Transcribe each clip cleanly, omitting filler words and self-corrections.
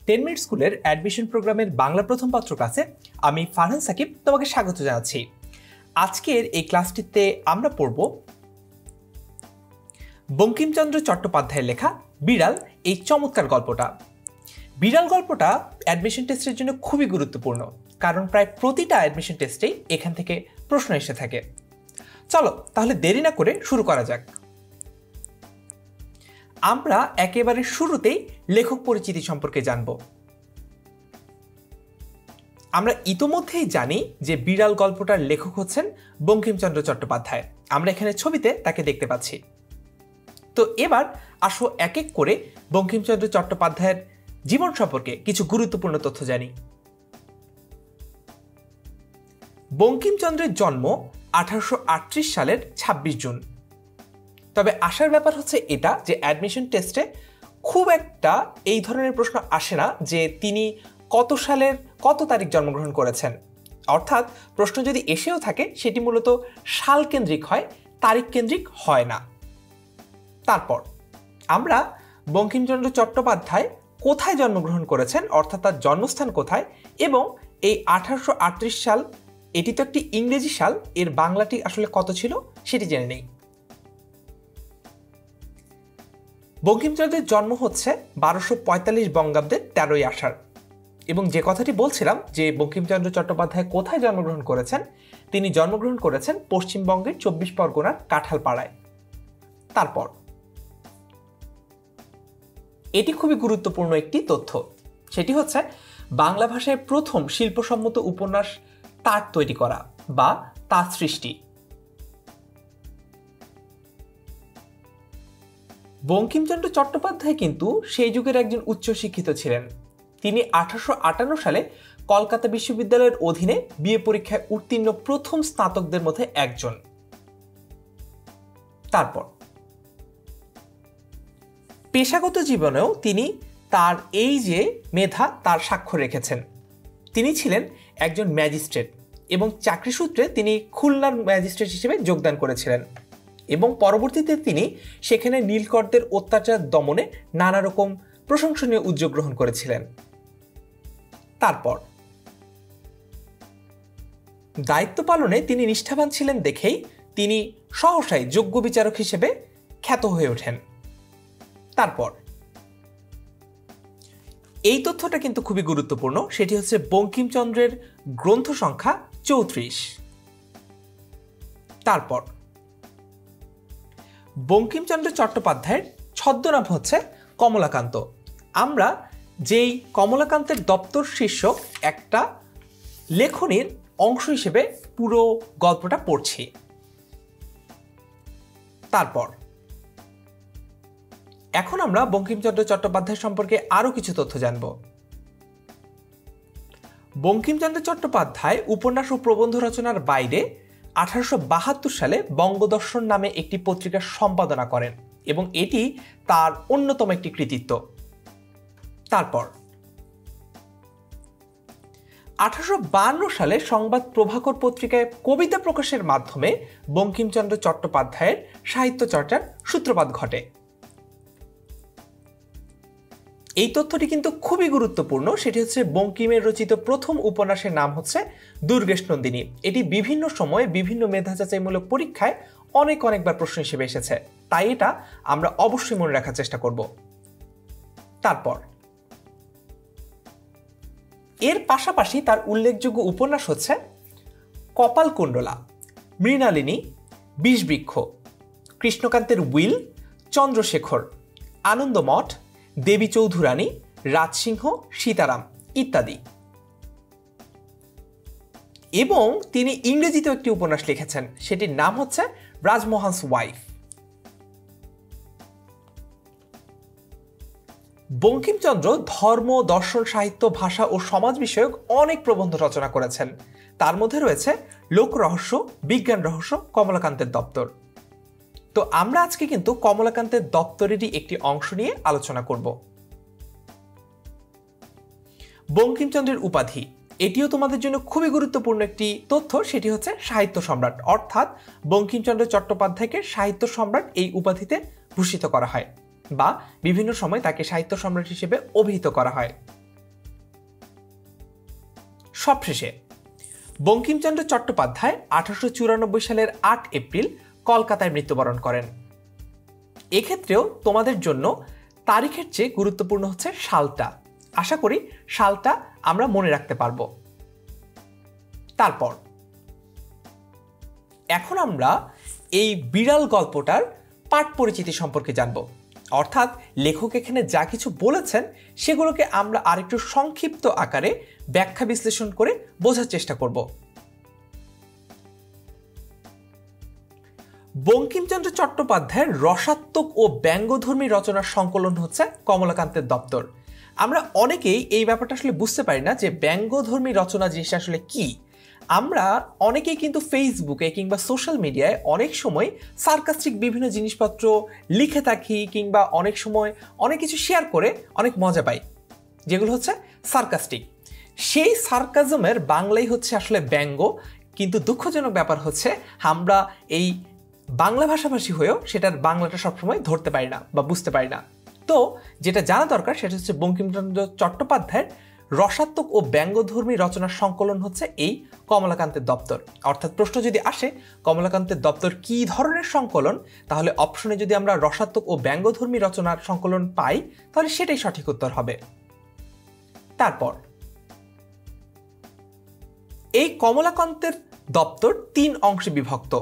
10 minute স্কুলের admission প্রোগ্রামের বাংলা প্রথম পত্র ক্লাসে আমি ফারহান সাকিব তোমাকে স্বাগত জানাচ্ছি। আজকের এই ক্লাসটিতে আমরা পড়ব বঙ্কিমচন্দ্র চট্টোপাধ্যায়ের লেখা বিড়াল, এই চমৎকার গল্পটা। বিড়াল গল্পটা অ্যাডমিশন টেস্টের জন্য খুবই গুরুত্বপূর্ণ, কারণ প্রায় প্রতিটা অ্যাডমিশন টেস্টেই এখান থেকে প্রশ্ন এসে থাকে। চলো তাহলে দেরি না করে শুরু করা যাক। আমরা একেবারে শুরুতেই লেখক পরিচিতি সম্পর্কে জানব। আমরা ইতোমধ্যেই জানি যে বিড়াল গল্পটার লেখক হচ্ছেন বঙ্কিমচন্দ্র চট্টোপাধ্যায়। আমরা এখানে ছবিতে তাকে দেখতে পাচ্ছি। তো এবার আসো এক এক করে বঙ্কিমচন্দ্র চট্টোপাধ্যায়ের জীবন সম্পর্কে কিছু গুরুত্বপূর্ণ তথ্য জানি। বঙ্কিমচন্দ্রের জন্ম 1838 সালের 26 জুন। তবে আসার ব্যাপার হচ্ছে এটা যে অ্যাডমিশন টেস্টে খুব একটা এই ধরনের প্রশ্ন আসে না যে তিনি কত সালের কত তারিখ জন্মগ্রহণ করেছেন। অর্থাৎ প্রশ্ন যদি এসেও থাকে সেটি মূলত সাল কেন্দ্রিক হয়, তারিখ কেন্দ্রিক হয় না। তারপর আমরা বঙ্কিমচন্দ্র চট্টোপাধ্যায় কোথায় জন্মগ্রহণ করেছেন, অর্থাৎ তার জন্মস্থান কোথায়, এবং এই 1838 সাল এটি তো একটি ইংরেজি সাল, এর বাংলাটি আসলে কত ছিল সেটি জেনে নেই। বঙ্কিমচন্দ্রের জন্ম হচ্ছে 1245 বঙ্গাব্দের 13ই আষাঢ়। এবং যে কথাটি বলছিলাম যে বঙ্কিমচন্দ্র চট্টোপাধ্যায় কোথায় জন্মগ্রহণ করেছেন, তিনি জন্মগ্রহণ করেছেন পশ্চিমবঙ্গের 24 পরগনার কাঁঠালপাড়ায়। তারপর এটি খুবই গুরুত্বপূর্ণ একটি তথ্য, সেটি হচ্ছে বাংলা ভাষায় প্রথম শিল্পসম্মত উপন্যাস তার তৈরি করা বা তার সৃষ্টি। বঙ্কিমচন্দ্র চট্টোপাধ্যায় কিন্তু সেই যুগের একজন উচ্চশিক্ষিত ছিলেন। তিনি 1858 সালে কলকাতা বিশ্ববিদ্যালয়ের অধীনে বিএ পরীক্ষায় উত্তীর্ণ প্রথম স্নাতকদের মধ্যে একজন। তারপর পেশাগত জীবনেও তিনি তার এই যে মেধা তার স্বাক্ষর রেখেছেন। তিনি ছিলেন একজন ম্যাজিস্ট্রেট এবং চাকরি সূত্রে তিনি খুলনার ম্যাজিস্ট্রেট হিসেবে যোগদান করেছিলেন এবং পরবর্তীতে তিনি সেখানে নীলকরদের অত্যাচার দমনে নানা রকম প্রশংসনীয় উদ্যোগ গ্রহণ করেছিলেন। তারপর দায়িত্ব পালনে তিনি নিষ্ঠাবান ছিলেন দেখেই তিনি সহসাই যোগ্য বিচারক হিসেবে খ্যাত হয়ে ওঠেন। তারপর এই তথ্যটা কিন্তু খুবই গুরুত্বপূর্ণ, সেটি হচ্ছে বঙ্কিমচন্দ্রের গ্রন্থ সংখ্যা 34। তারপর বঙ্কিমচন্দ্র চট্টোপাধ্যায়ের ছদ্মনাম হচ্ছে কমলাকান্ত। আমরা যেই কমলাকান্তের দপ্তর শীর্ষক একটা লেখনীর অংশ হিসেবে পুরো গল্পটা পড়ছি। তারপর এখন আমরা বঙ্কিমচন্দ্র চট্টোপাধ্যায় সম্পর্কে আরো কিছু তথ্য জানব। বঙ্কিমচন্দ্র চট্টোপাধ্যায় উপন্যাস ও প্রবন্ধ রচনার বাইরে 1872 সালে বঙ্গদর্শন নামে একটি পত্রিকা সম্পাদনা করেন এবং এটি তার অন্যতম একটি কৃতিত্ব। তারপর 1852 সালে সংবাদ প্রভাকর পত্রিকায় কবিতা প্রকাশের মাধ্যমে বঙ্কিমচন্দ্র চট্টোপাধ্যায়ের সাহিত্য চর্চার সূত্রপাত ঘটে। এই তথ্যটি কিন্তু খুবই গুরুত্বপূর্ণ, সেটি হচ্ছে বঙ্কিমের রচিত প্রথম উপন্যাসের নাম হচ্ছে দুর্গেশ নন্দিনী। এটি বিভিন্ন সময়ে বিভিন্ন মেধা যাচাইমূলক পরীক্ষায় অনেকবার প্রশ্ন হিসেবে এসেছে, তাই এটা আমরা অবশ্যই মনে রাখার চেষ্টা করব। তারপর এর পাশাপাশি তার উল্লেখযোগ্য উপন্যাস হচ্ছে কপালকুণ্ডলা, মৃণালিনী, বিষবৃক্ষ, কৃষ্ণকান্তের উইল, চন্দ্রশেখর, আনন্দমঠ, দেবী চৌধুরানী, রাজসিংহ, সীতারাম ইত্যাদি। এবং তিনি ইংরেজিতেও একটি উপন্যাস লিখেছেন, সেটির নাম হচ্ছে রাজমোহনস ওয়াইফ। বঙ্কিমচন্দ্র ধর্ম, দর্শন, সাহিত্য, ভাষা ও সমাজ বিষয়ক অনেক প্রবন্ধ রচনা করেছেন। তার মধ্যে রয়েছে লোক রহস্য, বিজ্ঞান রহস্য, কমলাকান্তের দপ্তর। তো আমরা আজকে কিন্তু কমলাকান্তের দপ্তরেরই একটি অংশ নিয়ে আলোচনা করব। বঙ্কিমচন্দ্রের উপাধি, এটিও তোমাদের জন্য খুবই গুরুত্বপূর্ণ একটি তথ্য, সেটি হচ্ছে সাহিত্য সম্রাট। অর্থাৎ বঙ্কিমচন্দ্র চট্টোপাধ্যায়কে সাহিত্য সম্রাট এই উপাধিতে ভূষিত করা হয় বা বিভিন্ন সময় তাকে সাহিত্য সম্রাট হিসেবে অভিহিত করা হয়। সবশেষে বঙ্কিমচন্দ্র চট্টোপাধ্যায় 1894 সালের 8 এপ্রিল কলকাতায় মৃত্যুবরণ করেন। এক্ষেত্রেও তোমাদের জন্য তারিখের চেয়ে গুরুত্বপূর্ণ হচ্ছে সালটা। আশা করি সালটা আমরা মনে রাখতে পারব। তারপর এখন আমরা এই বিড়াল গল্পটার পাঠ পরিচিতি সম্পর্কে জানব, অর্থাৎ লেখক এখানে যা কিছু বলেছেন সেগুলোকে আমরা আরেকটু সংক্ষিপ্ত আকারে ব্যাখ্যা বিশ্লেষণ করে বোঝার চেষ্টা করব। বঙ্কিমচন্দ্র চট্টোপাধ্যায়ের রসাত্মক ও ব্যঙ্গধর্মী রচনার সংকলন হচ্ছে কমলাকান্তের দপ্তর। আমরা অনেকেই এই ব্যাপারটা আসলে বুঝতে পারি না যে ব্যঙ্গধর্মী রচনা জিনিসটা আসলে কি। আমরা অনেকেই কিন্তু ফেসবুকে কিংবা সোশ্যাল মিডিয়ায় অনেক সময় সার্কাস্টিক বিভিন্ন জিনিসপত্র লিখে থাকি কিংবা অনেক সময় অনেক কিছু শেয়ার করে অনেক মজা পাই, যেগুলো হচ্ছে সার্কাস্টিক। সেই সার্কাজমের বাংলাই হচ্ছে আসলে ব্যঙ্গ। কিন্তু দুঃখজনক ব্যাপার হচ্ছে আমরা এই বাংলা ভাষাভাষী হয়েও সেটার বাংলাটা সবসময় ধরতে পারি না বা বুঝতে পারি না। তো যেটা জানা দরকার সেটা হচ্ছে বঙ্কিমচন্দ্র চট্টোপাধ্যায়ের রসাত্মক ও ব্যঙ্গধর্মী রচনার সংকলন হচ্ছে এই কমলাকান্তের দপ্তর। অর্থাৎ প্রশ্ন যদি আসে কমলাকান্তের দপ্তর কি ধরনের সংকলন, তাহলে অপশনে যদি আমরা রসাত্মক ও ব্যঙ্গধর্মী রচনার সংকলন পাই তাহলে সেটাই সঠিক উত্তর হবে। তারপর এই কমলাকান্তের দপ্তর 3 অংশে বিভক্ত।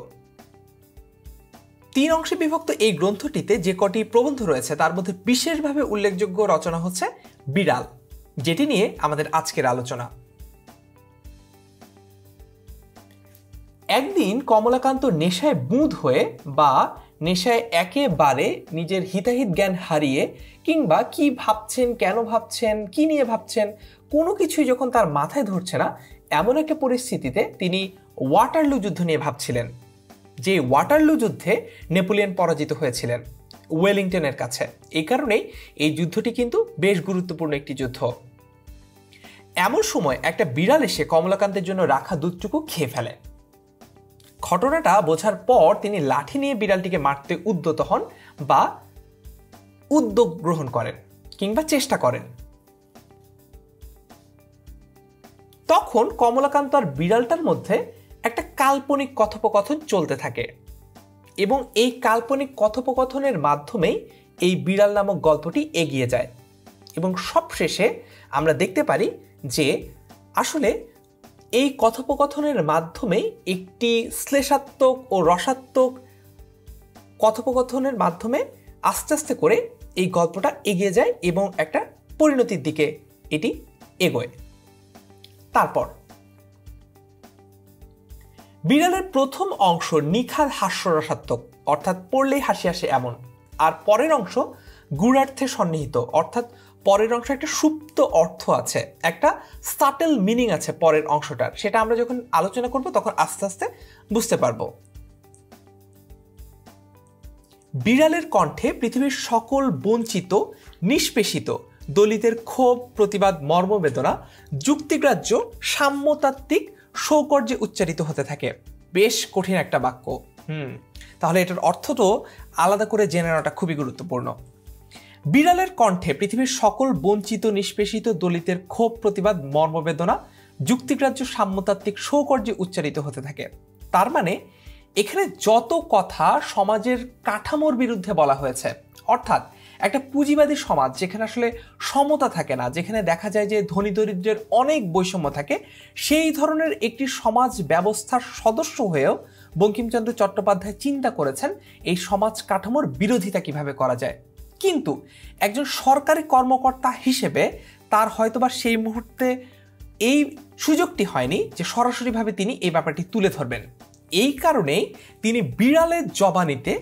3 অংশে বিভক্ত এই গ্রন্থটিতে যে কটি প্রবন্ধ রয়েছে তার মধ্যে বিশেষভাবে উল্লেখযোগ্য রচনা হচ্ছে বিড়াল, যেটি নিয়ে আমাদের আজকের আলোচনা। একদিন কমলাকান্ত নেশায় বুঁদ হয়ে বা নেশায় একেবারে নিজের হিতাহিত জ্ঞান হারিয়ে কিংবা কি ভাবছেন, কেন ভাবছেন, কি নিয়ে ভাবছেন কোনো কিছুই যখন তার মাথায় ধরছে না, এমন একটা পরিস্থিতিতে তিনি ওয়াটারলু যুদ্ধ নিয়ে ভাবছিলেন। যে ওয়াটারলু যুদ্ধে নেপোলিয়ন পরাজিত হয়েছিলেন ওয়েলিংটনের কাছে। এই কারণেই এই যুদ্ধটি কিন্তু বেশ গুরুত্বপূর্ণ একটি যুদ্ধ। এমন সময় একটা বিড়াল এসে কমলাকান্তের জন্য রাখা দুধটুকু খেয়ে ফেলে। ঘটনাটা বোঝার পর তিনি লাঠি নিয়ে বিড়ালটিকে মারতে উদ্যত হন বা উদ্যোগ গ্রহণ করেন কিংবা চেষ্টা করেন। তখন কমলাকান্ত আর বিড়ালটার মধ্যে একটা কাল্পনিক কথোপকথন চলতে থাকে এবং এই কাল্পনিক কথোপকথনের মাধ্যমেই এই বিড়াল নামক গল্পটি এগিয়ে যায় এবং সবশেষে আমরা দেখতে পারি যে আসলে এই কথোপকথনের মাধ্যমেই একটি শ্লেষাত্মক ও রসাত্মক কথোপকথনের মাধ্যমে আস্তে আস্তে করে এই গল্পটা এগিয়ে যায় এবং একটা পরিণতির দিকে এটি এগোয়। তারপর বিড়ালের প্রথম অংশ নিখাদ হাস্যরসাত্মক, অর্থাৎ পড়লেই হাসি আসে এমন, আর পরের অংশ গূঢ়ার্থে সন্নিহিত, অর্থাৎ পরের অংশ একটা সুপ্ত অর্থ আছে, একটা সাটেল মিনিং আছে পরের অংশটার। সেটা আমরা যখন আলোচনা করব তখন আস্তে আস্তে বুঝতে পারবো। বিড়ালের কণ্ঠে পৃথিবীর সকল বঞ্চিত, নিষ্পেষিত দলিতের ক্ষোভ, প্রতিবাদ, মর্মবেদনা যুক্তিগ্রাহ্য সাম্যতাত্ত্বিক সৌকর্যে উচ্চারিত হতে থাকে। বেশ কঠিন একটা বাক্য। তাহলে এটার অর্থ তো আলাদা করে জেনে নেওয়াটা খুবই গুরুত্বপূর্ণ। বিড়ালের কণ্ঠে পৃথিবীর সকল বঞ্চিত, নিষ্পেষিত দলিতের ক্ষোভ, প্রতিবাদ, মর্মবেদনা যুক্তিগ্রাহ্য সাম্যতাত্ত্বিক সৌকর্যে উচ্চারিত হতে থাকে। তার মানে এখানে যত কথা সমাজের কাঠামোর বিরুদ্ধে বলা হয়েছে, অর্থাৎ একটা পুঁজিবাদী সমাজ যেখানে আসলে সমতা থাকে না, যেখানে দেখা যায় যে ধনী দরিদ্রের অনেক বৈষম্য থাকে, সেই ধরনের একটি সমাজ ব্যবস্থার সদস্য হয়েও বঙ্কিমচন্দ্র চট্টোপাধ্যায় চিন্তা করেছেন এই সমাজ কাঠামোর বিরোধিতা কিভাবে করা যায়। কিন্তু একজন সরকারি কর্মকর্তা হিসেবে তার হয়তোবা সেই মুহূর্তে এই সুযোগটি হয়নি যে সরাসরিভাবে তিনি এই ব্যাপারটি তুলে ধরবেন। এই কারণেই তিনি বিড়ালের জবানিতে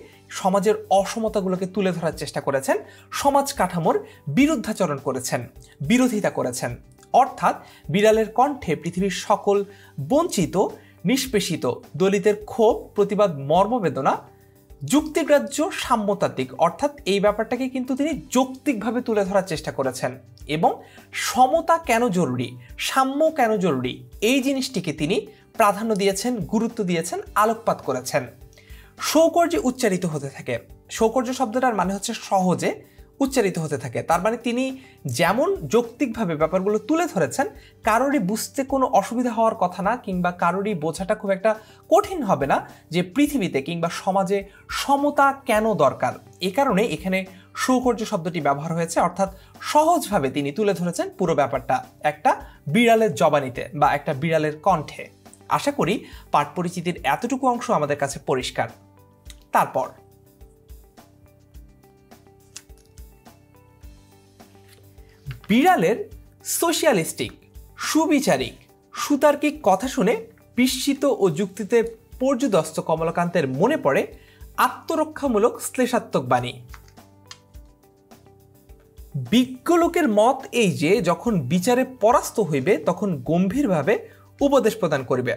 সমাজের অসমতাগুলোকে তুলে ধরার চেষ্টা করেছেন, সমাজ কাঠামোর বিরুদ্ধাচরণ করেছেন, বিরোধিতা করেছেন। অর্থাৎ বিড়ালের কণ্ঠে পৃথিবীর সকল বঞ্চিত, নিষ্পেষিত দলিতের ক্ষোভ, প্রতিবাদ, মর্মবেদনা যুক্তিগ্রাহ্য সাম্যতাত্ত্বিক, অর্থাৎ এই ব্যাপারটাকে কিন্তু তিনি যৌক্তিকভাবে তুলে ধরার চেষ্টা করেছেন এবং সমতা কেন জরুরি, সাম্য কেন জরুরি, এই জিনিসটিকে তিনি প্রাধান্য দিয়েছেন, গুরুত্ব দিয়েছেন, আলোকপাত করেছেন। সৌকর্যে উচ্চারিত হতে থাকে। সৌকর্য শব্দটার মানে হচ্ছে সহজে উচ্চারিত হতে থাকে। তার মানে তিনি যেমন যৌক্তিকভাবে ব্যাপারগুলো তুলে ধরেছেন, কারোরই বুঝতে কোনো অসুবিধা হওয়ার কথা না, কিংবা কারোরই বোঝাটা খুব একটা কঠিন হবে না যে পৃথিবীতে কিংবা সমাজে সমতা কেন দরকার। এ কারণে এখানে সুকর্য শব্দটি ব্যবহার হয়েছে, অর্থাৎ সহজভাবে তিনি তুলে ধরেছেন পুরো ব্যাপারটা একটা বিড়ালের জবানিতে বা একটা বিড়ালের কণ্ঠে। আশা করি পাঠ পরিচিতির এতটুকু অংশ আমাদের কাছে পরিষ্কার। তারপর বিড়ালের সোশিয়ালিস্টিক, সুবিচারিক, সুতার্কিক কথা শুনে বিস্মিত ও যুক্তিতে পর্যুদস্ত কমলাকান্তের মনে পড়ে আত্মরক্ষামূলক শ্লেষাত্মক বাণী। বিজ্ঞ লোকের মত এই যে যখন বিচারে পরাস্ত হইবে তখন গম্ভীরভাবে উপদেশ প্রদান করিবে।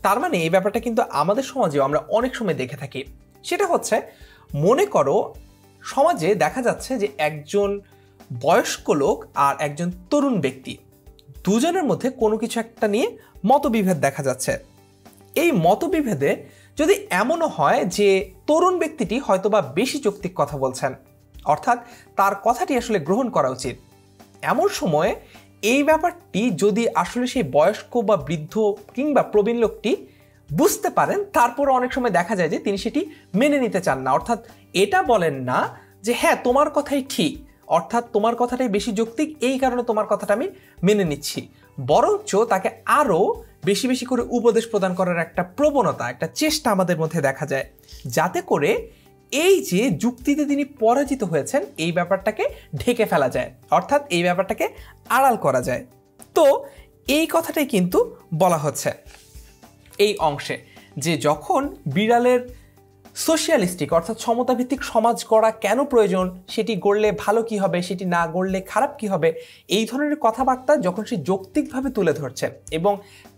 তার মানে এই ব্যাপারটা কিন্তু আমাদের সমাজেও আমরা অনেক সময় দেখে থাকি। সেটা হচ্ছে, মনে করো সমাজে দেখা যাচ্ছে যে একজন বয়স্ক লোক আর একজন তরুণ ব্যক্তি, দুজনের মধ্যে কোনো কিছু একটা নিয়ে মতবিভেদ দেখা যাচ্ছে। এই মতবিভেদে যদি এমনও হয় যে তরুণ ব্যক্তিটি হয়তোবা বেশি যৌক্তিক কথা বলছেন, অর্থাৎ তার কথাটি আসলে গ্রহণ করা উচিত, এমন সময়ে এই ব্যাপারটি যদি আসলে সেই বয়স্ক বা বৃদ্ধ কিংবা প্রবীণ লোকটি বুঝতে পারেন, তারপর অনেক সময় দেখা যায় যে তিনি সেটি মেনে নিতে চান না। অর্থাৎ এটা বলেন না যে হ্যাঁ তোমার কথাই ঠিক, অর্থাৎ তোমার কথাটাই বেশি যৌক্তিক, এই কারণে তোমার কথাটা আমি মেনে নিচ্ছি, বরঞ্চ তাকে আরও বেশি বেশি করে উপদেশ প্রদান করার একটা প্রবণতা, একটা চেষ্টা আমাদের মধ্যে দেখা যায়, যাতে করে এই যে যুক্তিতে তিনি পরাজিত হয়েছেন এই ব্যাপারটাকে ঢেকে ফেলা যায়, অর্থাৎ এই ব্যাপারটাকে আড়াল করা যায়। তো এই কথাটাই কিন্তু বলা হচ্ছে এই অংশে, যে যখন বিড়ালের সোশিয়ালিস্টিক অর্থাৎ সমতাভিত্তিক সমাজ গড়া কেন প্রয়োজন, সেটি গড়লে ভালো কি হবে, সেটি না গড়লে খারাপ কি হবে, এই ধরনের কথাবার্তা যখন সে যৌক্তিকভাবে তুলে ধরছে এবং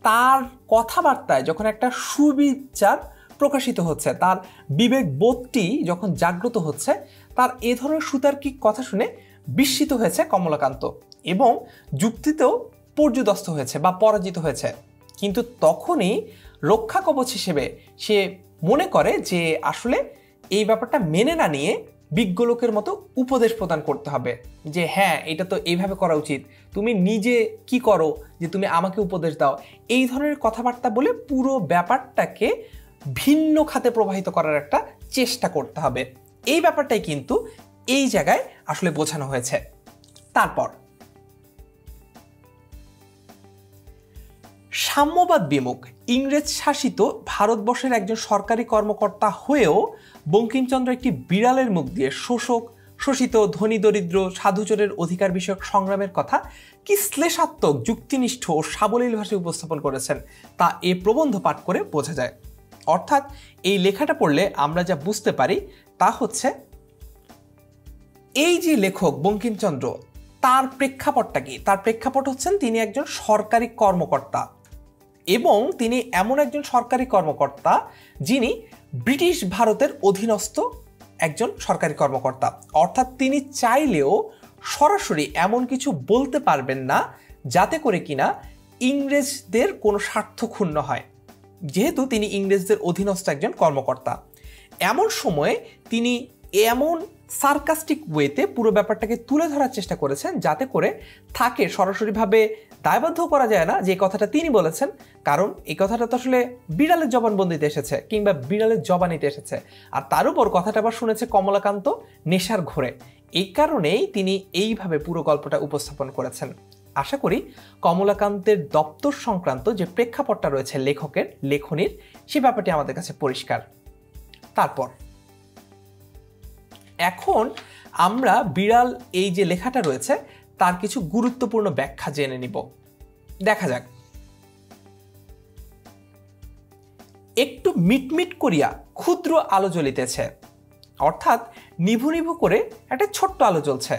তার কথাবার্তায় যখন একটা সুবিচার প্রকাশিত হচ্ছে, তার বিবেক বোধটি যখন জাগ্রত হচ্ছে, তার এ ধরনের সুতার্কিক কথা শুনে বিস্মিত হয়েছে কমলাকান্ত এবং যুক্তিতেও পর্যুদস্ত হয়েছে বা পরাজিত হয়েছে। কিন্তু তখনই রক্ষা কবচ হিসেবে সে মনে করে যে আসলে এই ব্যাপারটা মেনে না নিয়ে বিজ্ঞ লোকের মতো উপদেশ প্রদান করতে হবে, যে হ্যাঁ এটা তো এইভাবে করা উচিত, তুমি নিজে কি করো যে তুমি আমাকে উপদেশ দাও, এই ধরনের কথাবার্তা বলে পুরো ব্যাপারটাকে ভিন্ন খাতে প্রবাহিত করার একটা চেষ্টা করতে হবে। এই ব্যাপারটাই কিন্তু এই জায়গায় আসলে বোঝানো হয়েছে। তারপর সাম্যবাদ বিমুখ ইংরেজ শাসিত ভারতবর্ষের একজন সরকারি কর্মকর্তা হয়েও বঙ্কিমচন্দ্র একটি বিড়ালের মুখ দিয়ে শোষক, শোষিত, ধনী দরিদ্র, সাধুচরের অধিকার বিষয়ক সংগ্রামের কথা কি শ্লেষাত্মক, যুক্তিনিষ্ঠ ও সাবলীল ভাষায় উপস্থাপন করেছেন তা এ প্রবন্ধ পাঠ করে বোঝা যায়। অর্থাৎ এই লেখাটা পড়লে আমরা যা বুঝতে পারি তা হচ্ছে, এই যে লেখক বঙ্কিমচন্দ্র, তার প্রেক্ষাপটটা কি? তার প্রেক্ষাপট হচ্ছেন তিনি একজন সরকারি কর্মকর্তা এবং তিনি এমন একজন সরকারি কর্মকর্তা যিনি ব্রিটিশ ভারতের অধীনস্থ একজন সরকারি কর্মকর্তা। অর্থাৎ তিনি চাইলেও সরাসরি এমন কিছু বলতে পারবেন না যাতে করে কিনা ইংরেজদের কোনো স্বার্থ ক্ষুণ্ণ হয়, যেহেতু তিনি ইংরেজদের অধীনস্থ একজন কর্মকর্তা। এমন সময়ে তিনি এমন সার্কাস্টিক ওয়েতে পুরো ব্যাপারটাকে তুলে ধরার চেষ্টা করেছেন যাতে করে তাকে সরাসরিভাবে দায়বদ্ধ করা যায় না যে কথাটা তিনি বলেছেন, কারণ এই কথাটা তো আসলে বিড়ালের জবানবন্দিতে এসেছে কিংবা বিড়ালের জবানিতে এসেছে, আর তার উপর কথাটা আবার শুনেছে কমলাকান্ত নেশার ঘোরে। এই কারণেই তিনি এইভাবে পুরো গল্পটা উপস্থাপন করেছেন। আশা করি কমলাকান্তের দপ্তর সংক্রান্ত যে প্রেক্ষাপটটা রয়েছে লেখকের লেখনীর, সে ব্যাপারটি আমাদের কাছে পরিষ্কার। তারপর এখন আমরা বিড়াল এই যে লেখাটা রয়েছে তার কিছু গুরুত্বপূর্ণ ব্যাখ্যা জেনে নিব। দেখা যাক। একটু মিটমিট করিয়া ক্ষুদ্র আলো জ্বলিতেছে, অর্থাৎ নিভু নিভু করে একটা ছোট্ট আলো জ্বলছে।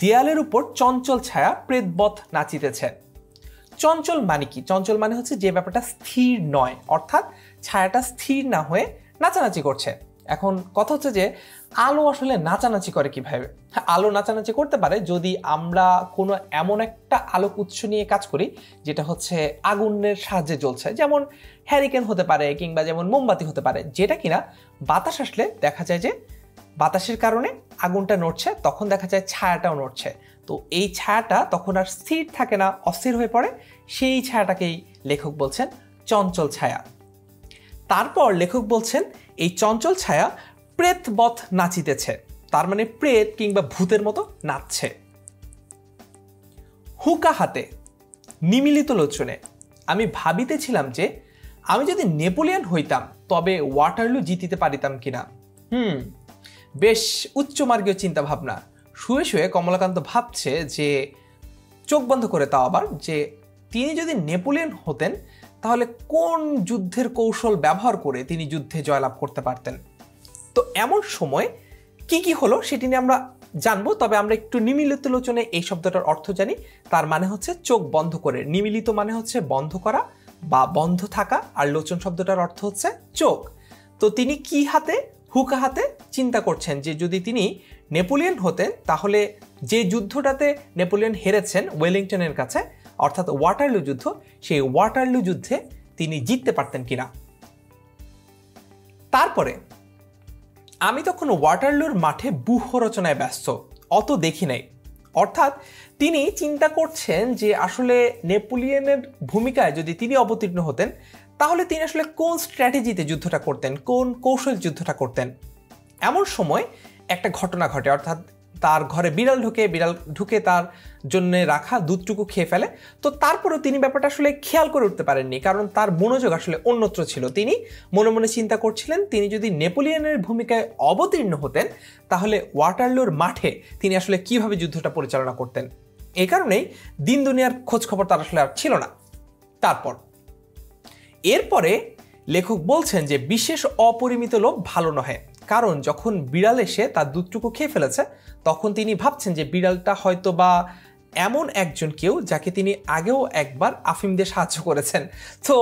দেয়ালের উপর চঞ্চল ছায়া প্রেতবৎ নাচিতেছে। চঞ্চল মানে কি? চঞ্চল মানে হচ্ছে যে ব্যাপারটা স্থির নয়, অর্থাৎ ছায়াটা স্থির না হয়ে নাচানাচি করছে। এখন কথা হচ্ছে যে আলো আসলে নাচানাচি করে কিভাবে? আলো নাচানাচি করতে পারে যদি আমরা কোনো এমন একটা আলোক উৎস নিয়ে কাজ করি যেটা হচ্ছে আগুনের সাহায্যে জ্বলছে, যেমন হ্যারিকেন হতে পারে কিংবা যেমন মোমবাতি হতে পারে, যেটা কিনা বাতাস আসলে দেখা যায় যে বাতাসের কারণে আগুনটা নড়ছে, তখন দেখা যায় ছায়াটাও নড়ছে। তো এই ছায়াটা তখন আর স্থির থাকে না, অস্থির হয়ে পড়ে। সেই ছায়াটাকেই লেখক বলছেন চঞ্চল ছায়া। তারপর লেখক বলছেন এই চঞ্চল ছায়া প্রেতবৎ নাচিতেছে, তার মানে প্রেত কিংবা ভূতের মতো নাচছে। হুকা হাতে নিমিলিত লোচনে আমি ভাবিতেছিলাম যে আমি যদি নেপোলিয়ন হইতাম তবে ওয়াটারলু জিতিতে পারিতাম কিনা। বেশ উচ্চমার্গীয় চিন্তা ভাবনা। শুয়ে শুয়ে কমলাকান্ত ভাবছে যে, চোখ বন্ধ করে তাও আবার, যে তিনি যদি নেপোলিয়ন হতেন তাহলে কোন যুদ্ধের কৌশল ব্যবহার করে তিনি যুদ্ধে জয়লাভ করতে পারতেন। তো এমন সময় কি কি হলো সেটি নিয়ে আমরা জানবো। তবে আমরা একটু নিমিলিত লোচনে এই শব্দটার অর্থ জানি। তার মানে হচ্ছে চোখ বন্ধ করে। নিমিলিত মানে হচ্ছে বন্ধ করা বা বন্ধ থাকা, আর লোচন শব্দটার অর্থ হচ্ছে চোখ। তো তিনি কি হাতে, হুকা হাতে চিন্তা করছেন যে যদি তিনি নেপোলিয়ন হতেন তাহলে যে যুদ্ধটাতে নেপোলিয়ন হেরেছেন ওয়েলিংটনের কাছে, অর্থাৎ ওয়াটারলু যুদ্ধ, সেই ওয়াটারলু যুদ্ধে তিনি জিততে পারতেন কিনা। তারপরে আমি তখন ওয়াটারলুর মাঠে ব্যূহ রচনায় ব্যস্ত, অত দেখি নাই। অর্থাৎ তিনি চিন্তা করছেন যে আসলে নেপোলিয়নের ভূমিকায় যদি তিনি অবতীর্ণ হতেন তাহলে তিনি আসলে কোন স্ট্র্যাটেজিতে যুদ্ধটা করতেন, কোন কৌশল যুদ্ধটা করতেন। এমন সময় একটা ঘটনা ঘটে, অর্থাৎ তার ঘরে বিড়াল ঢুকে তার জন্য রাখা দুধটুকু খেয়ে ফেলে। তো তারপরেও তিনি ব্যাপারটা আসলে খেয়াল করে উঠতে পারেননি, কারণ তার মনোযোগ আসলে অন্যত্র ছিল। তিনি মনে মনে চিন্তা করছিলেন তিনি যদি নেপোলিয়নের ভূমিকায় অবতীর্ণ হতেন তাহলে ওয়াটারলুর মাঠে তিনি আসলে কিভাবে যুদ্ধটা পরিচালনা করতেন। এই কারণেই দিন দুনিয়ার খোঁজ খবর তার আসলে আর ছিল না। এরপরে লেখক বলছেন যে বিশেষ অপরিমিত লোভ ভালো নহে, কারণ যখন বিড়াল এসে তার দুধটুকু খেয়ে ফেলেছে তখন তিনি ভাবছেন যে বিড়ালটা হয়তো বা এমন একজন কেউ যাকে তিনি আগেও একবার আফিম দিয়ে সাহায্য করেছেন। তো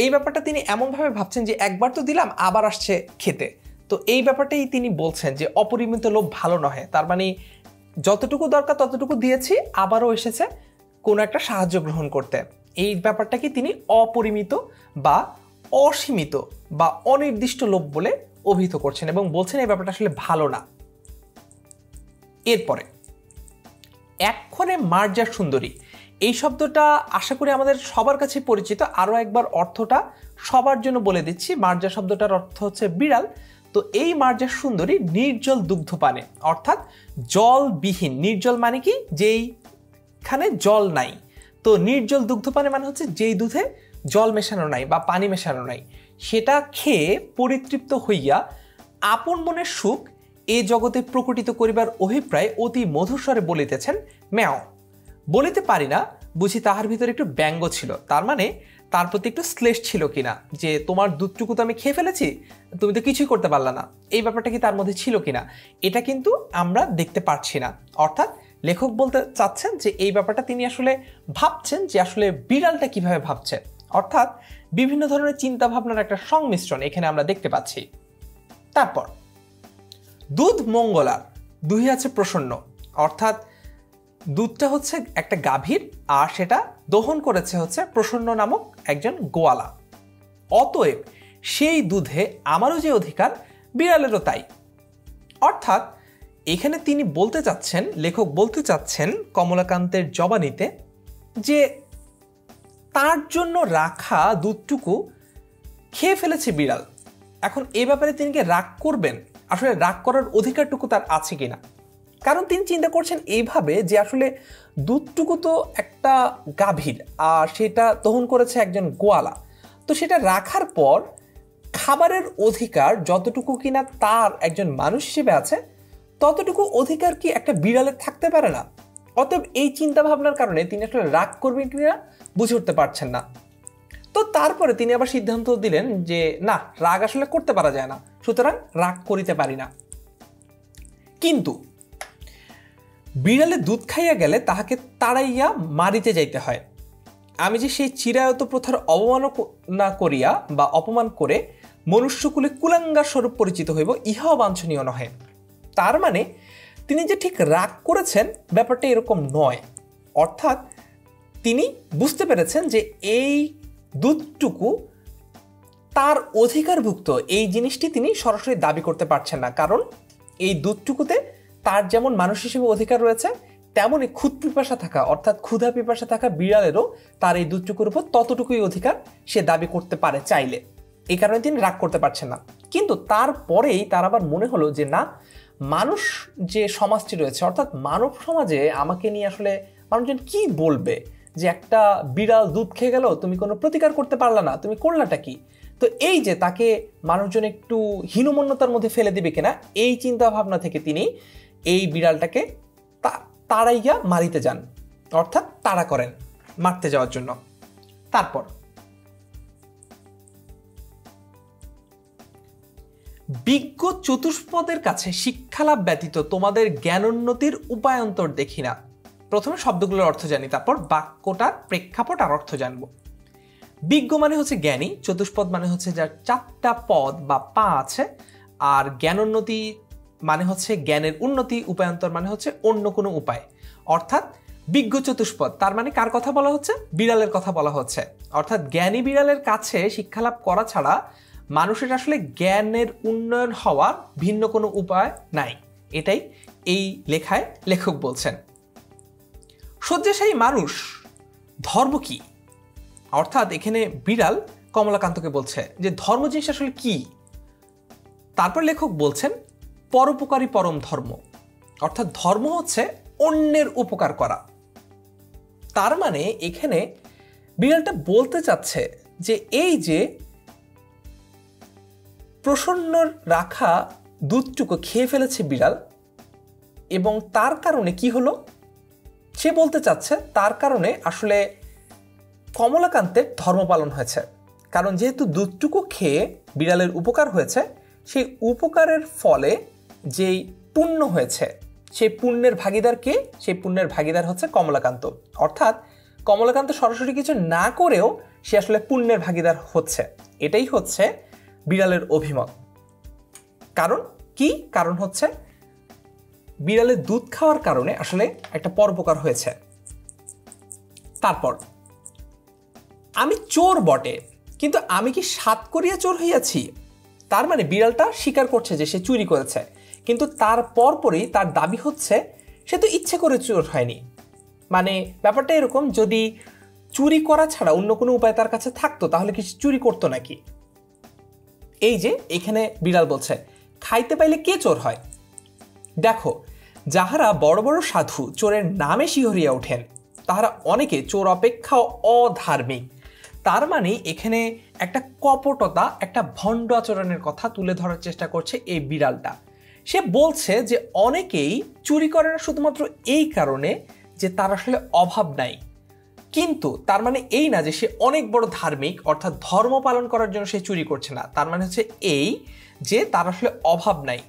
এই ব্যাপারটা তিনি এমনভাবে ভাবছেন যে একবার তো দিলাম, আবার আসছে খেতে। তো এই ব্যাপারটাই তিনি বলছেন যে অপরিমিত লোভ ভালো নহে, তার মানে যতটুকু দরকার ততটুকু দিয়েছি, আবারও এসেছে কোনো একটা সাহায্য গ্রহণ করতে। এই ব্যাপারটাকে তিনি অপরিমিত বা অসীমিত বা অনির্দিষ্ট লোভ বলে অভিহিত করছেন এবং বলছেন এই ব্যাপারটা আসলে ভালো না। এরপরে এক্ষণে মার্জার সুন্দরী, এই শব্দটা আশা করি আমাদের সবার কাছে পরিচিত। আরও একবার অর্থটা সবার জন্য বলে দিচ্ছি। মার্জা শব্দটার অর্থ হচ্ছে বিড়াল। তো এই মার্জার সুন্দরী নির্জল দুগ্ধপানে, অর্থাৎ জলবিহীন। নির্জল মানে কি, যেইখানে জল নাই। তো নির্জল দুগ্ধপানে মানে হচ্ছে যেই দুধে জল মেশানো নাই বা পানি মেশানো নাই, সেটা খেয়ে পরিতৃপ্ত হইয়া আপন মনের সুখ এ জগতে প্রকটিত করিবার অভিপ্রায় অতি মধুস্বরে বলিতেছেন ম্যাও। বলিতে পারি না, বুঝি তাহার ভিতরে একটু ব্যঙ্গ ছিল। তার মানে তার প্রতি একটু শ্লেষ ছিল কিনা, যে তোমার দুধটুকু তো আমি খেয়ে ফেলেছি, তুমি তো কিছুই করতে পারলা না, এই ব্যাপারটা কি তার মধ্যে ছিল কিনা, এটা কিন্তু আমরা দেখতে পারছি না। অর্থাৎ লেখক বলতে চাচ্ছেন যে এই ব্যাপারটা তিনি আসলে ভাবছেন যে আসলে বিড়ালটা কিভাবে ভাবছে। অর্থাৎ বিভিন্ন ধরনের চিন্তা ভাবনার একটা সংমিশ্রণ এখানে আমরা দেখতে পাচ্ছি। তারপর দুধ মঙ্গলার দুহি আছে প্রসন্ন, অর্থাৎ দুধটা হচ্ছে একটা গাভীর, আর সেটা দহন করেছে হচ্ছে প্রসন্ন নামক একজন গোয়ালা। অতএব সেই দুধে আমারও যে অধিকার, বিড়ালেরও তাই। অর্থাৎ এখানে তিনি বলতে চাচ্ছেন, লেখক বলতে চাচ্ছেন কমলাকান্তের জবানিতে যে তার জন্য রাখা দুধটুকু খেয়ে ফেলেছে বিড়াল। এখন এ ব্যাপারে তিনি কি রাগ করবেন? আসলে রাগ করার অধিকারটুকু তার আছে কিনা? কারণ তিনি চিন্তা করছেন এইভাবে যে আসলে দুধটুকু তো একটা গাভীর, আর সেটা দহন করেছে একজন গোয়ালা। তো সেটা রাখার পর খাবারের অধিকার যতটুকু কিনা তার একজন মানুষ হিসেবে আছে, ততটুকু অধিকার কি একটা বিড়ালের থাকতে পারে না? অতএব এই চিন্তা ভাবনার কারণে তিনি আসলে রাগ করবেন কিনা বুঝে উঠতে পারছেন না। তো তারপরে তিনি আবার সিদ্ধান্ত দিলেন যে না, রাগ আসলে করতে পারা যায় না, সুতরাং রাগ করিতে পারি না। কিন্তু বিড়ালে দুধ খাইয়া গেলে তাহাকে তাড়াইয়া মারিতে যাইতে হয়। আমি যে সেই চিরায়ত প্রথার অবমাননা করিয়া বা অপমান করে মনুষ্যকুলে কুলাঙ্গার স্বরূপ পরিচিত হইব, ইহাও বাঞ্ছনীয় নহে। তার মানে তিনি যে ঠিক রাগ করেছেন ব্যাপারটা এরকম নয়। অর্থাৎ তিনি বুঝতে পেরেছেন যে এই দুধটুকু তার অধিকারভুক্ত, এই জিনিসটি তিনি সরাসরি দাবি করতে পারছেন না, কারণ এই দুধটুকুতে তার যেমন মানুষ হিসেবে অধিকার রয়েছে, তেমনই ক্ষুধা পিপাসা থাকা অর্থাৎ ক্ষুধা পিপাসা থাকা বিড়ালেরও তার এই দুধটুকুর উপর ততটুকুই অধিকার সে দাবি করতে পারে চাইলে। এই কারণে তিনি রাগ করতে পারছেন না। কিন্তু তারপরেই তার আবার মনে হলো যে না, মানুষ যে সমাজটি রয়েছে অর্থাৎ মানব সমাজে আমাকে নিয়ে আসলে মানুষজন কি বলবে, যে একটা বিড়াল দুধ খেয়ে গেল, তুমি কোনো প্রতিকার করতে পারলা না, তুমি করলাটা কি? তো এই যে তাকে মানুষজন একটু হীনমন্যতার মধ্যে ফেলে দিবে কিনা, এই চিন্তা ভাবনা থেকে তিনি এই বিড়ালটাকে তাড়াইয়া মারিতে যান, অর্থাৎ তাড়া করেন মারতে যাওয়ার জন্য। তারপর বিজ্ঞ চতুষ্পদের কাছে শিক্ষালাভ ব্যতীত তোমাদের জ্ঞানোন্নতির উপায়ন্তর দেখি না। প্রথমে শব্দগুলোর অর্থ জানি, তারপর বাক্যটার প্রেক্ষাপট আর অর্থ জানবো। বিজ্ঞ মানে হচ্ছে জ্ঞানী, চতুষ্পদ মানে হচ্ছে যার 4টা পদ বা পা আছে, আর জ্ঞানোন্নতি মানে হচ্ছে জ্ঞানের উন্নতি, উপায়ন্তর মানে হচ্ছে অন্য কোনো উপায়। অর্থাৎ বিজ্ঞ চতুষ্পদ তার মানে কার কথা বলা হচ্ছে? বিড়ালের কথা বলা হচ্ছে। অর্থাৎ জ্ঞানী বিড়ালের কাছে শিক্ষালাভ করা ছাড়া মানুষের আসলে জ্ঞানের উন্নয়ন হওয়ার ভিন্ন কোনো উপায় নাই, এটাই এই লেখায় লেখক বলছেন। শয্যাশায়ী মানুষ ধর্ম কি? অর্থাৎ এখানে বিড়াল কমলাকান্তকে বলছে যে ধর্ম জিনিস আসলে কি। তারপর লেখক বলছেন পরোপকারী পরম ধর্ম, অর্থাৎ ধর্ম হচ্ছে অন্যের উপকার করা। তার মানে এখানে বিড়ালটা বলতে চাচ্ছে যে এই যে প্রসন্ন রাখা দুধটুকু খেয়ে ফেলেছে বিড়াল, এবং তার কারণে কি হলো সে বলতে চাচ্ছে, তার কারণে আসলে কমলাকান্তের ধর্ম পালন হয়েছে। কারণ যেহেতু দুধটুকু খেয়ে বিড়ালের উপকার হয়েছে, সেই উপকারের ফলে যেই পুণ্য হয়েছে সেই পুণ্যের ভাগিদার কে? সেই পুণ্যের ভাগিদার হচ্ছে কমলাকান্ত। অর্থাৎ কমলাকান্ত সরাসরি কিছু না করেও সে আসলে পুণ্যের ভাগিদার হচ্ছে, এটাই হচ্ছে বিড়ালের অভিমত। কারণ কি? কারণ হচ্ছে বিড়ালের দুধ খাওয়ার কারণে আসলে একটা পরোপকার হয়েছে। তারপর আমি চোর বটে, কিন্তু আমি কি সাত করিয়া চোর হইয়াছি? তার মানে বিড়ালটা স্বীকার করছে যে সে চুরি করেছে, কিন্তু তার পরপরই তার দাবি হচ্ছে সে তো ইচ্ছে করে চোর হয়নি। মানে ব্যাপারটা এরকম, যদি চুরি করা ছাড়া অন্য কোনো উপায় তার কাছে থাকতো তাহলে কি চুরি করতো নাকি? এই যে এখানে বিড়াল বলছে খাইতে পাইলে কে চোর হয়? দেখো, যাহারা বড় বড় সাধু চোরের নামে শিহরিয়া ওঠেন তাহারা অনেকে চোর অপেক্ষা অধার্মিক। তার মানে এখানে একটা কপটতা, একটা ভণ্ড আচরণের কথা তুলে ধরার চেষ্টা করছে এই বিড়ালটা। সে বলছে যে অনেকেই চুরি করে না শুধুমাত্র এই কারণে যে তার আসলে অভাব নাই, কিন্তু তার মানে এই না যে সে অনেক বড় ধার্মিক, অর্থাৎ ধর্ম পালন করার জন্য সে চুরি করছে না। তার মানে হচ্ছে এই যে তার আসলে অভাব নাই।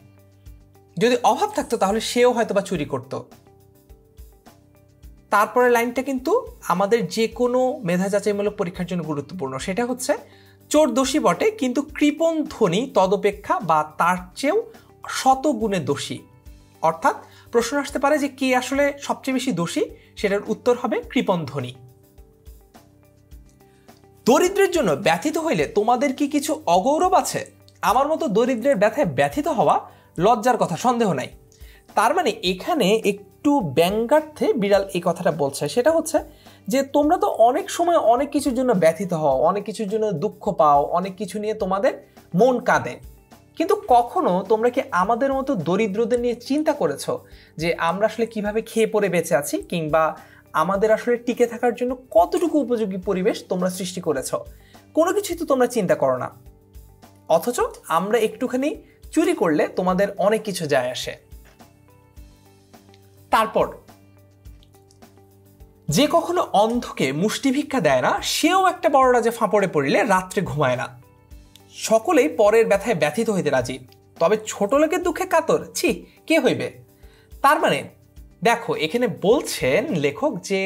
যদি অভাব থাকতো তাহলে সেও হয়তো বা চুরি করত। তারপরে লাইনটা কিন্তু আমাদের যে কোনো মেধা যাচাইমূলক পরীক্ষার জন্য গুরুত্বপূর্ণ। সেটা হচ্ছে চোর দোষী বটে, কিন্তু কৃপণ ধ্বনি তদপেক্ষা বা তার চেয়েও শত গুণে দোষী। অর্থাৎ প্রশ্ন আসতে পারে যে কে আসলে সবচেয়ে বেশি দোষী, সেটার উত্তর হবে কৃপণ ধ্বনি। দরিদ্রের জন্য ব্যথিত হইলে তোমাদের কি কিছু অগৌরব আছে? আমার মতো দরিদ্রের ব্যথায় ব্যথিত হওয়া লজ্জার কথা, সন্দেহ নাই। তার মানে এখানে একটু ব্যঙ্গার্থে বিড়াল এই কথাটা বলছে, সেটা হচ্ছে যে তোমরা তো অনেক সময় অনেক কিছুর জন্য ব্যথিত হও, অনেক কিছুর জন্য দুঃখ পাও, অনেক কিছু নিয়ে তোমাদের মন কাঁদে, কিন্তু কখনো তোমরা কি আমাদের মতো দরিদ্রদের নিয়ে চিন্তা করেছো যে আমরা আসলে কিভাবে খেয়ে পরে বেঁচে আছি, কিংবা আমাদের আসলে টিকে থাকার জন্য কতটুকু উপযোগী পরিবেশ তোমরা সৃষ্টি করেছো? কোনো কিছুই তো তোমরা চিন্তা করো না, অথচ আমরা একটুখানি চুরি করলে তোমাদের অনেক কিছু যায় আসে। তারপর যে কখনো অন্ধকে মুষ্টি ভিক্ষা দেয় না, সেও একটা বড় রাজে ফাঁপড়ে পড়িলে রাত্রে ঘুমায় না। সকলেই পরের ব্যথায় ব্যথিত হইতে রাজি, তবে ছোট লোকের দুঃখে কাতর ছি কে হইবে? তার মানে দেখো, এখানে বলছেন লেখক যে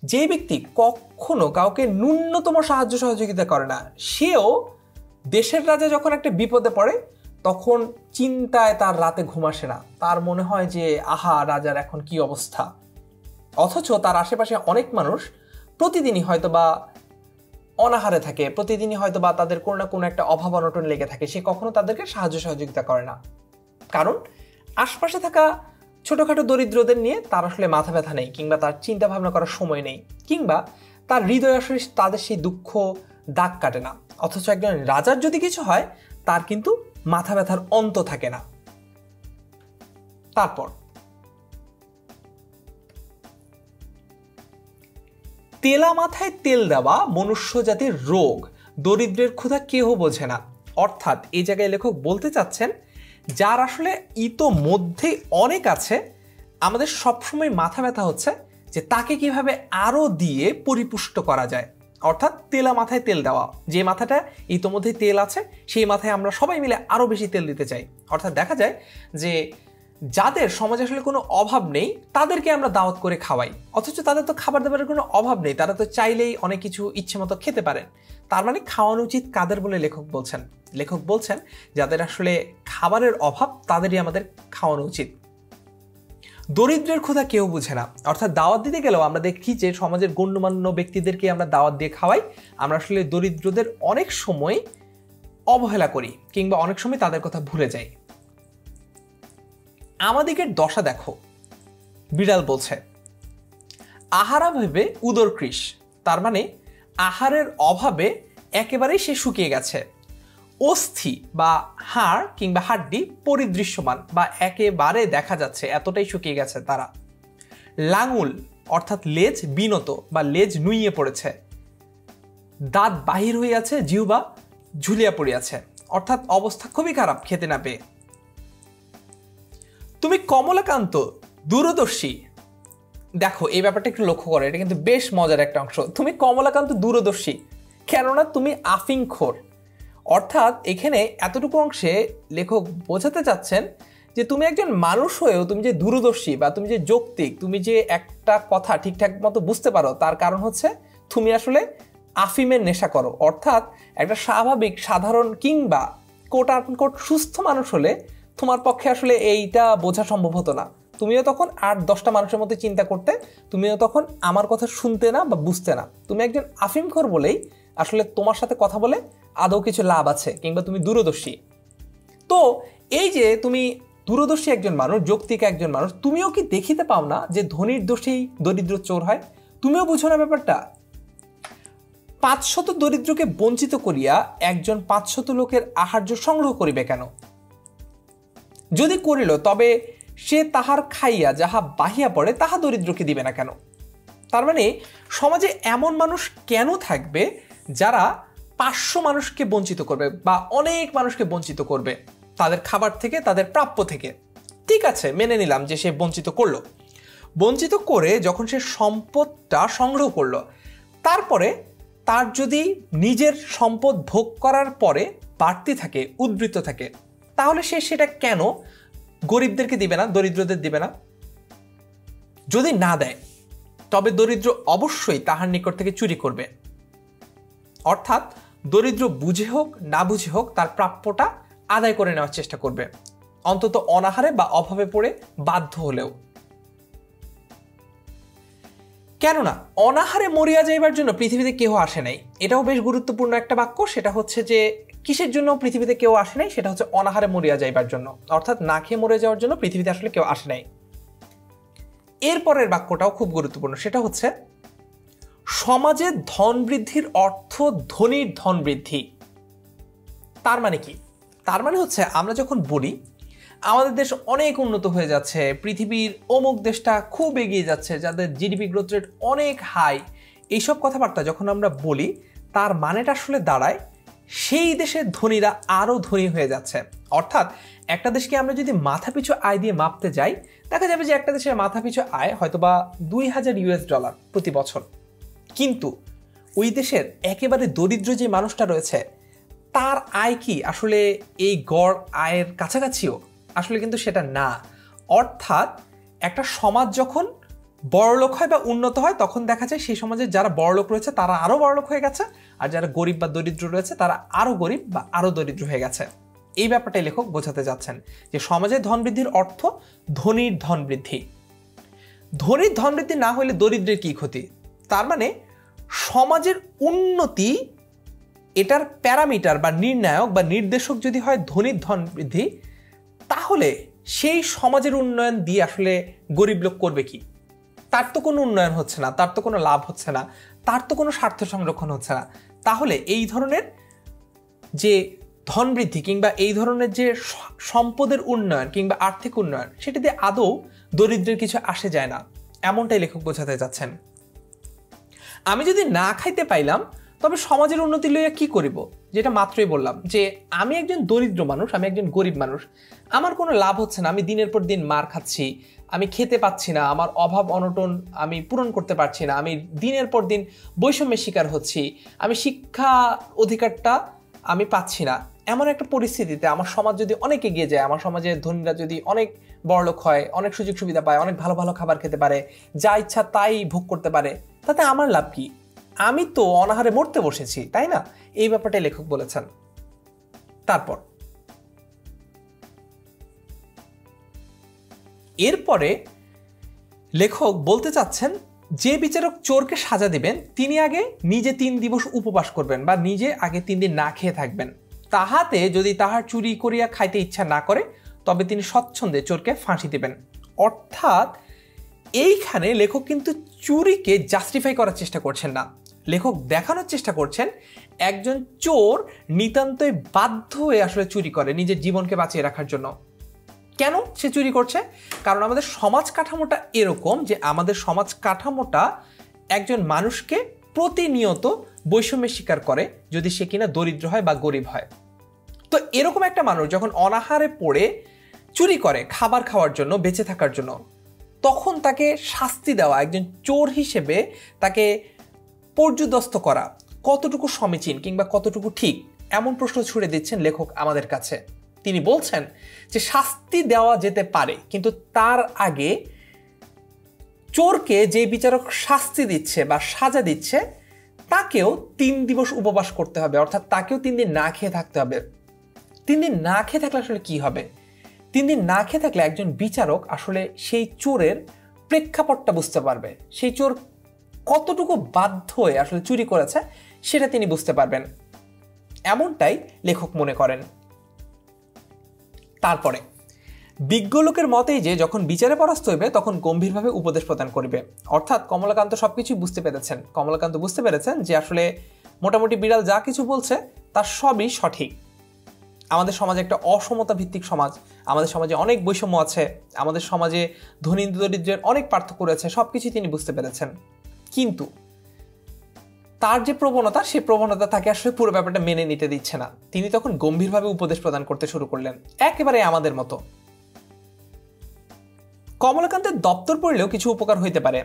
যে ব্যক্তি কখনো কাউকে ন্যূনতম সাহায্য সহযোগিতা করে না, সেও দেশের রাজা যখন একটা বিপদে পড়ে তখন চিন্তায় তার রাতে ঘুম আসে না। তার মনে হয় যে আহা, রাজার এখন কি অবস্থা। অথচ তার আশেপাশে অনেক মানুষ প্রতিদিনই হয়তো বা অনাহারে থাকে, প্রতিদিনই হয়তো বা তাদের কোনো না কোনো একটা অভাব অনটন লেগে থাকে, সে কখনো তাদেরকে সাহায্য সহযোগিতা করে না। কারণ আশপাশে থাকা ছোটোখাটো দরিদ্রদের নিয়ে তার আসলে মাথা ব্যথা নেই, কিংবা তার চিন্তা ভাবনা করার সময় নেই, কিংবা তার হৃদয় আসলে তাদের সেই দুঃখ দাগ কাটে না। অথচ একজন রাজার যদি কিছু হয় তার কিন্তু মাথা ব্যথার অন্ত থাকে না। তারপর তেলা মাথায় তেল দেওয়া মনুষ্য জাতির রোগ, দরিদ্রের ক্ষুধা কেহ বোঝে না। অর্থাৎ এই জায়গায় লেখক বলতে চাচ্ছেন, যার আসলে ইতোমধ্যেই অনেক আছে, আমাদের সবসময় মাথা ব্যথা হচ্ছে যে তাকে কিভাবে আরো দিয়ে পরিপুষ্ট করা যায়। অর্থাৎ তেলা মাথায় তেল দেওয়া, যে মাথাটা ইতোমধ্যেই তেল আছে সেই মাথায় আমরা সবাই মিলে আরো বেশি তেল দিতে চাই। অর্থাৎ দেখা যায় যে যাদের সমাজে আসলে কোনো অভাব নেই তাদেরকে আমরা দাওয়াত করে খাওয়াই, অথচ তাদের তো খাবার দাবারের কোনো অভাব নেই, তারা তো চাইলেই অনেক কিছু ইচ্ছে মতো খেতে পারেন। তার মানে খাওয়ানো উচিত কাদের বলে লেখক বলছেন? লেখক বলছেন যাদের আসলে খাবারের অভাব তাদেরই আমাদের খাওয়ানো উচিত। দরিদ্রের ক্ষুধা কেউ বুঝে না, অর্থাৎ দাওয়াত দিতে গেলেও আমরা দেখি যে সমাজের গণ্যমান্য ব্যক্তিদেরকে আমরা দাওয়াত দিয়ে খাওয়াই, আমরা আসলে দরিদ্রদের অনেক সময় অবহেলা করি, কিংবা অনেক সময় তাদের কথা ভুলে যাই। আমাদিগের দশা দেখো, বিড়াল বলছে, আহারা ভেবে উদর কৃশ, তার মানে আহারের অভাবে একেবারেই সে শুকিয়ে গেছে। অস্থি বা হাড় কিংবা হাড্ডি পরিদৃশ্যমান বা একেবারে দেখা যাচ্ছে, এতটাই শুকিয়ে গেছে তারা। লাঙুল অর্থাৎ লেজ বিনত বা লেজ নুইয়ে পড়েছে। দাঁত বাহির হইয়াছে, জিহ্বা ঝুলিয়া পড়িয়াছে, অর্থাৎ অবস্থা খুবই খারাপ খেতে না পেয়ে। তুমি কমলাকান্ত দূরদর্শী, দেখো এই ব্যাপারটা একটু লক্ষ্য করো, এটা কিন্তু বেশ মজার একটা অংশ। তুমি কমলাকান্ত দূরদর্শী, কেননা তুমি আফিংখোর। অর্থাৎ এখানে এতটুকু অংশে লেখক বোঝাতে চাচ্ছেন যে তুমি একজন মানুষ হয়েও তুমি যে দূরদর্শী বা তুমি যে যৌক্তিক, তুমি যে একটা কথা ঠিকঠাক মতো বুঝতে পারো, তার কারণ হচ্ছে তুমি আসলে আফিমের নেশা করো। অর্থাৎ একটা স্বাভাবিক সাধারণ কিংবা কোট আনকোট সুস্থ মানুষ হলে তোমার পক্ষে আসলে এইটা বোঝা সম্ভব হতো না। তুমিও তখন 8-10টা মানুষের মধ্যে চিন্তা করতে, তুমিও তখন আমার কথা শুনতে না বা বুঝতে না। তুমি একজন আফিমখোর বলেই আসলে তোমার সাথে কথা বলে আদৌ কিছু লাভ আছে, কিংবা তুমি দূরদর্শী। তো এই যে তুমি দূরদর্শী একজন মানুষ, যৌক্তিক একজন মানুষ, তুমিও কি দেখিতে পাও না যে ধনীর দোষেই দরিদ্র চোর হয়? তুমিও বুঝো না ব্যাপারটা? 500 দরিদ্রকে বঞ্চিত করিয়া একজন 500 লোকের আহার্য সংগ্রহ করিবে কেন? যদি করিল তবে সে তাহার খাইয়া যাহা বাহিয়া পড়ে তাহা দরিদ্রকে দিবে না কেন? তার মানে সমাজে এমন মানুষ কেন থাকবে যারা 500 মানুষকে বঞ্চিত করবে বা অনেক মানুষকে বঞ্চিত করবে তাদের খাবার থেকে, তাদের প্রাপ্য থেকে? ঠিক আছে, মেনে নিলাম যে সে বঞ্চিত করলো। বঞ্চিত করে যখন সে সম্পদটা সংগ্রহ করলো, তারপরে তার যদি নিজের সম্পদ ভোগ করার পরে বাড়তি থাকে, উদ্বৃত্ত থাকে, তাহলে সে সেটা কেন গরিবদেরকে দিবে না, দরিদ্রদের দিবে না? যদি না দেয় তবে দরিদ্র অবশ্যই তাহার নিকট থেকে চুরি করবে। অর্থাৎ দরিদ্র বুঝে হোক না বুঝে হোক তার প্রাপ্যটা আদায় করে নেওয়ার চেষ্টা করবে, অন্তত অনাহারে বা অভাবে পড়ে বাধ্য হলেও। কেননা অনাহারে মরিয়া যাইবার জন্য পৃথিবীতে কেউ আসে নাই। এটাও বেশ গুরুত্বপূর্ণ একটা বাক্য। সেটা হচ্ছে যে কিসের জন্য পৃথিবীতে কেউ আসে নাই? সেটা হচ্ছে অনাহারে মরিয়া যাইবার জন্য, অর্থাৎ না খেয়ে মরে যাওয়ার জন্য পৃথিবীতে আসলে কেউ আসে নাই। এরপরের বাক্যটাও খুব গুরুত্বপূর্ণ, সেটা হচ্ছে সমাজের ধন বৃদ্ধির অর্থ ধনীর ধন বৃদ্ধি। তার মানে কি? তার মানে হচ্ছে আমরা যখন বলি আমাদের দেশ অনেক উন্নত হয়ে যাচ্ছে, পৃথিবীর অমুক দেশটা খুব এগিয়ে যাচ্ছে, যাদের জিডিপি গ্রোথ রেট অনেক হাই, এইসব কথাবার্তা যখন আমরা বলি তার মানেটা আসলে দাঁড়ায় সেই দেশের ধনীরা আরও ধনী হয়ে যাচ্ছে। অর্থাৎ একটা দেশকে আমরা যদি মাথাপিছু আয় দিয়ে মাপতে যাই, দেখা যাবে যে একটা দেশের মাথাপিছু আয় হয়তোবা $2000 প্রতি বছর, কিন্তু ওই দেশের একেবারে দরিদ্র যে মানুষটা রয়েছে তার আয় কি আসলে এই গড় আয়ের কাছাকাছিও? আসলে কিন্তু সেটা না। অর্থাৎ একটা সমাজ যখন বড়লোক হয় বা উন্নত হয় তখন দেখা যায় সেই সমাজে যারা বড়লোক রয়েছে তারা আরও বড়লোক হয়ে গেছে, আর যারা গরিব বা দরিদ্র রয়েছে তারা আরও গরিব বা আরও দরিদ্র হয়ে গেছে। এই ব্যাপারটাই লেখক বোঝাতে যাচ্ছেন যে সমাজের ধন বৃদ্ধির অর্থ ধনীর ধন বৃদ্ধি। ধনীর ধন বৃদ্ধি না হলে দরিদ্রের কি ক্ষতি? তার মানে সমাজের উন্নতি এটার প্যারামিটার বা নির্ণায়ক বা নির্দেশক যদি হয় ধনীর ধন বৃদ্ধি, তাহলে সেই সমাজের উন্নয়ন দিয়ে আসলে গরিব লোক করবে কি? তার তো কোনো উন্নয়ন হচ্ছে না, তার তো কোনো লাভ হচ্ছে না, তার তো কোনো স্বার্থ সংরক্ষণ হচ্ছে না। তাহলে এই ধরনের যে ধন বৃদ্ধি কিংবা এই ধরনের যে সম্পদের উন্নয়ন কিংবা আর্থিক উন্নয়ন, সেটা দিয়ে আদৌ দরিদ্রের কিছু আসে যায় না, এমনটাই লেখক বোঝাতে যাচ্ছেন। আমি যদি না খাইতে পাইলাম তবে সমাজের উন্নতি লইয়া কি করিব? যেটা মাত্রই বললাম যে আমি একজন দরিদ্র মানুষ, আমি একজন গরিব মানুষ, আমার কোনো লাভ হচ্ছে না, আমি দিনের পর দিন মার খাচ্ছি, আমি খেতে পাচ্ছি না, আমার অভাব অনটন আমি পূরণ করতে পারছি না, আমি দিনের পর দিন বৈষম্যের শিকার হচ্ছি, আমি শিক্ষা অধিকারটা আমি পাচ্ছি না। এমন একটা পরিস্থিতিতে আমার সমাজ যদি অনেক এগিয়ে যায়, আমার সমাজের ধনীরা যদি অনেক বড়লোক হয়, অনেক সুযোগ সুবিধা পায়, অনেক ভালো ভালো খাবার খেতে পারে, যা ইচ্ছা তাই ভোগ করতে পারে, তাতে আমার লাভ কি? আমি তো অনাহারে মরতে বসেছি, তাই না? এই ব্যাপারটাই লেখক বলেছেন। তারপর এরপরে লেখক বলতে চাচ্ছেন যে বিচারক চোরকে সাজা দিবেন তিনি আগে নিজে 3 দিবস উপবাস করবেন বা নিজে আগে 3 দিন না খেয়ে থাকবেন, তাহাতে যদি তাহার চুরি করিয়া খাইতে ইচ্ছা না করে তবে তিনি স্বচ্ছন্দে চোরকে ফাঁসি দিবেন। অর্থাৎ এইখানে লেখক কিন্তু চুরিকে জাস্টিফাই করার চেষ্টা করছেন না, লেখক দেখানোর চেষ্টা করছেন একজন চোর নিতান্তই বাধ্য হয়ে আসলে চুরি করে নিজের জীবনকে বাঁচিয়ে রাখার জন্য। কেন সে চুরি করছে? কারণ আমাদের সমাজ কাঠামোটা এরকম যে আমাদের সমাজ কাঠামোটা একজন মানুষকে প্রতিনিয়ত বৈষম্যের শিকার করে যদি সে কিনা দরিদ্র হয় বা গরিব হয়। তো এরকম একটা মানুষ যখন অনাহারে পড়ে চুরি করে খাবার খাওয়ার জন্য, বেঁচে থাকার জন্য, তখন তাকে শাস্তি দেওয়া, একজন চোর হিসেবে তাকে পর্যুদস্ত করা কতটুকু সমীচীন কিংবা কতটুকু ঠিক, এমন প্রশ্ন ছুড়ে দিচ্ছেন লেখক আমাদের কাছে। তিনি বলছেন যে শাস্তি দেওয়া যেতে পারে, কিন্তু তার আগে চোরকে যে বিচারক শাস্তি দিচ্ছে বা সাজা দিচ্ছে তাকেও 3 দিবস উপবাস করতে হবে, অর্থাৎ তাকেও 3 দিন না খেয়ে থাকতে হবে। 3 দিন না খেয়ে থাকলে আসলে কি হবে? 3 দিন না খেয়ে থাকলে একজন বিচারক আসলে সেই চোরের প্রেক্ষাপটটা বুঝতে পারবে, সেই চোর কতটুকু বাধ্য হয়ে আসলে চুরি করেছে সেটা তিনি বুঝতে পারবেন, এমনটাই লেখক মনে করেন। তারপরে বিজ্ঞ লোকের মতেই যে যখন বিচারে পরাস্ত হইবে তখন গম্ভীরভাবে উপদেশ প্রদান করিবে। অর্থাৎ কমলাকান্ত সবকিছুই বুঝতে পেরেছেন, কমলাকান্ত বুঝতে পেরেছেন যে আসলে মোটামুটি বিড়াল যা কিছু বলছে তার সবই সঠিক। আমাদের সমাজে একটা অসমতা ভিত্তিক সমাজ, আমাদের সমাজে অনেক বৈষম্য আছে, আমাদের সমাজে ধনী দরিদ্রের অনেক পার্থক্য রয়েছে, সবকিছুই তিনি বুঝতে পেরেছেন। কিন্তু তার যে প্রবণতা, সেই প্রবণতা তাকে আসলে পুরো ব্যাপারটা মেনে নিতে দিচ্ছে না। তিনি তখন গম্ভীরভাবে উপদেশ প্রদান করতে শুরু করলেন, একেবারে আমাদের মতো। কমলাকান্তের দপ্তর পড়লেও কিছু উপকার হইতে পারে,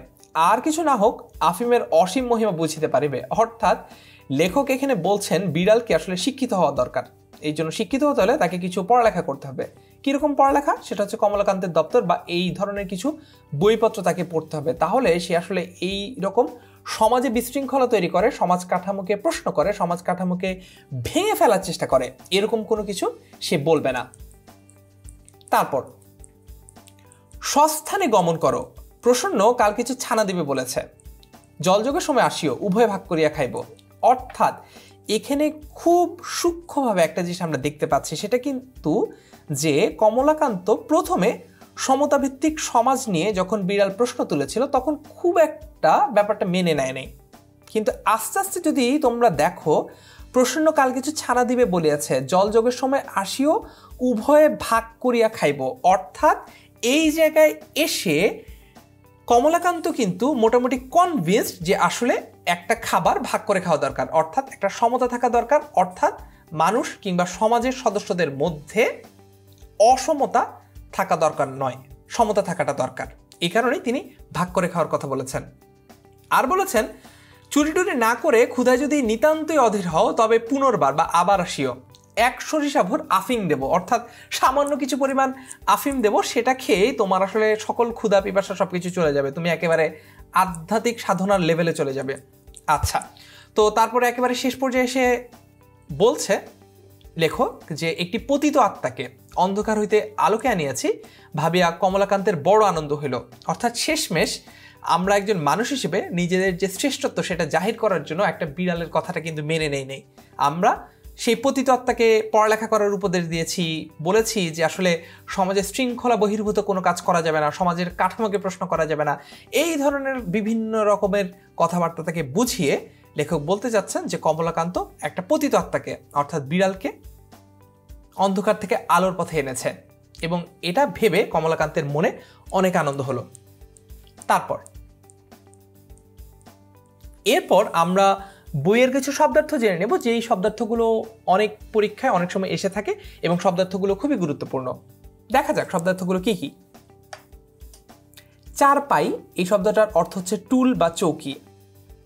আর কিছু না হোক আফিমের অসীম মহিমা বুঝিতে পারিবে। অর্থাৎ লেখক এখানে বলছেন বিড়ালকে আসলে শিক্ষিত হওয়া দরকার, এই জন্য শিক্ষিত হতে হলে তাকে কিছু পড়ালেখা করতে হবে। কিরকম পড়ালেখা? সেটা হচ্ছে কমলাকান্তের দপ্তর বা এই ধরনের কিছু বইপত্র তাকে পড়তে হবে, তাহলে সে আসলে এই রকম সমাজে বিশৃঙ্খলা তৈরি করে, সমাজ কাঠামোকে প্রশ্ন করে, সমাজ কাঠামোকে ভেঙে ফেলার চেষ্টা করে, এরকম কোনো কিছু সে বলবে না। তারপর স্বস্থানে গমন করো, প্রসন্ন কাল কিছু ছানা দিবে বলেছে, জলযোগের সময় আসিও, উভয় ভাগ করিয়া খাইব। অর্থাৎ এখানে খুব সূক্ষ্মভাবে একটা জিনিস আমরা দেখতে পাচ্ছি, সেটা কিন্তু যে কমলাকান্ত প্রথমে সমতাভিত্তিক সমাজ নিয়ে যখন বিড়াল প্রশ্ন তুলেছিল তখন খুব একটা ব্যাপারটা মেনে নেয় নাই, কিন্তু আস্তে আস্তে যদি তোমরা দেখো প্রসন্ন কাল কিছু ছানা দিবে বলিয়াছে, জলযোগের সময় আসিও, উভয়ে ভাগ করিয়া খাইব। অর্থাৎ এই জায়গায় এসে কমলাকান্ত কিন্তু মোটামুটি কনভিন্সড যে আসলে একটা খাবার ভাগ করে খাওয়া দরকার, অর্থাৎ একটা সমতা থাকা দরকার, অর্থাৎ মানুষ কিংবা সমাজের সদস্যদের মধ্যে অসমতা থাকা দরকার নয়, সমতা থাকাটা দরকার। এই কারণেই তিনি ভাগ করে খাওয়ার কথা বলেছেন। আর বলেছেন চুরি টুরি না করে ক্ষুধায় যদি নিতান্তই অধীর হও তবে পুনর্বার বা আবার আসিও, 1 সরিষা ভোর আফিং দেব, অর্থাৎ সামান্য কিছু পরিমাণ আফিম দেব, সেটা খেয়েই তোমার আসলে সকল ক্ষুধা পিপাসা সবকিছু চলে যাবে, তুমি একেবারে আধ্যাত্মিক সাধনার লেভেলে চলে যাবে। আচ্ছা, তো তারপরে একেবারে শেষ পর্যায়ে এসে বলছে লেখক যে একটি পতিত আত্মাকে অন্ধকার হইতে আলোকে আনিয়াছি ভাবিয়া কমলাকান্তের বড় আনন্দ হইল। অর্থাৎ শেষমেশ আমরা একজন মানুষ হিসেবে নিজেদের যে শ্রেষ্ঠত্ব সেটা জাহির করার জন্য একটা বিড়ালের কথাটা কিন্তু মেনে নেই। আমরা সেই পতিত আত্মাকে পড়ালেখা করার উপদেশ দিয়েছি, বলেছি যে আসলে সমাজে শৃঙ্খলা বহির্ভূত কোনো কাজ করা যাবে না, সমাজের কাঠামোকে প্রশ্ন করা যাবে না, এই ধরনের বিভিন্ন রকমের কথাবার্তা তাকে বুঝিয়ে লেখক বলতে যাচ্ছেন যে কমলাকান্ত একটা পতিত আত্মাকে অর্থাৎ বিড়ালকে অন্ধকার থেকে আলোর পথে এনেছে, এবং এটা ভেবে কমলাকান্তের মনে অনেক আনন্দ হলো। এরপর আমরা বইয়ের কিছু শব্দার্থ জেনে নেব, যেই শব্দার্থগুলো অনেক পরীক্ষায় অনেক সময় এসে থাকে এবং শব্দার্থগুলো খুবই গুরুত্বপূর্ণ। দেখা যাক শব্দার্থগুলো কি কি। চারপাই এই শব্দটার অর্থ হচ্ছে টুল বা চৌকি।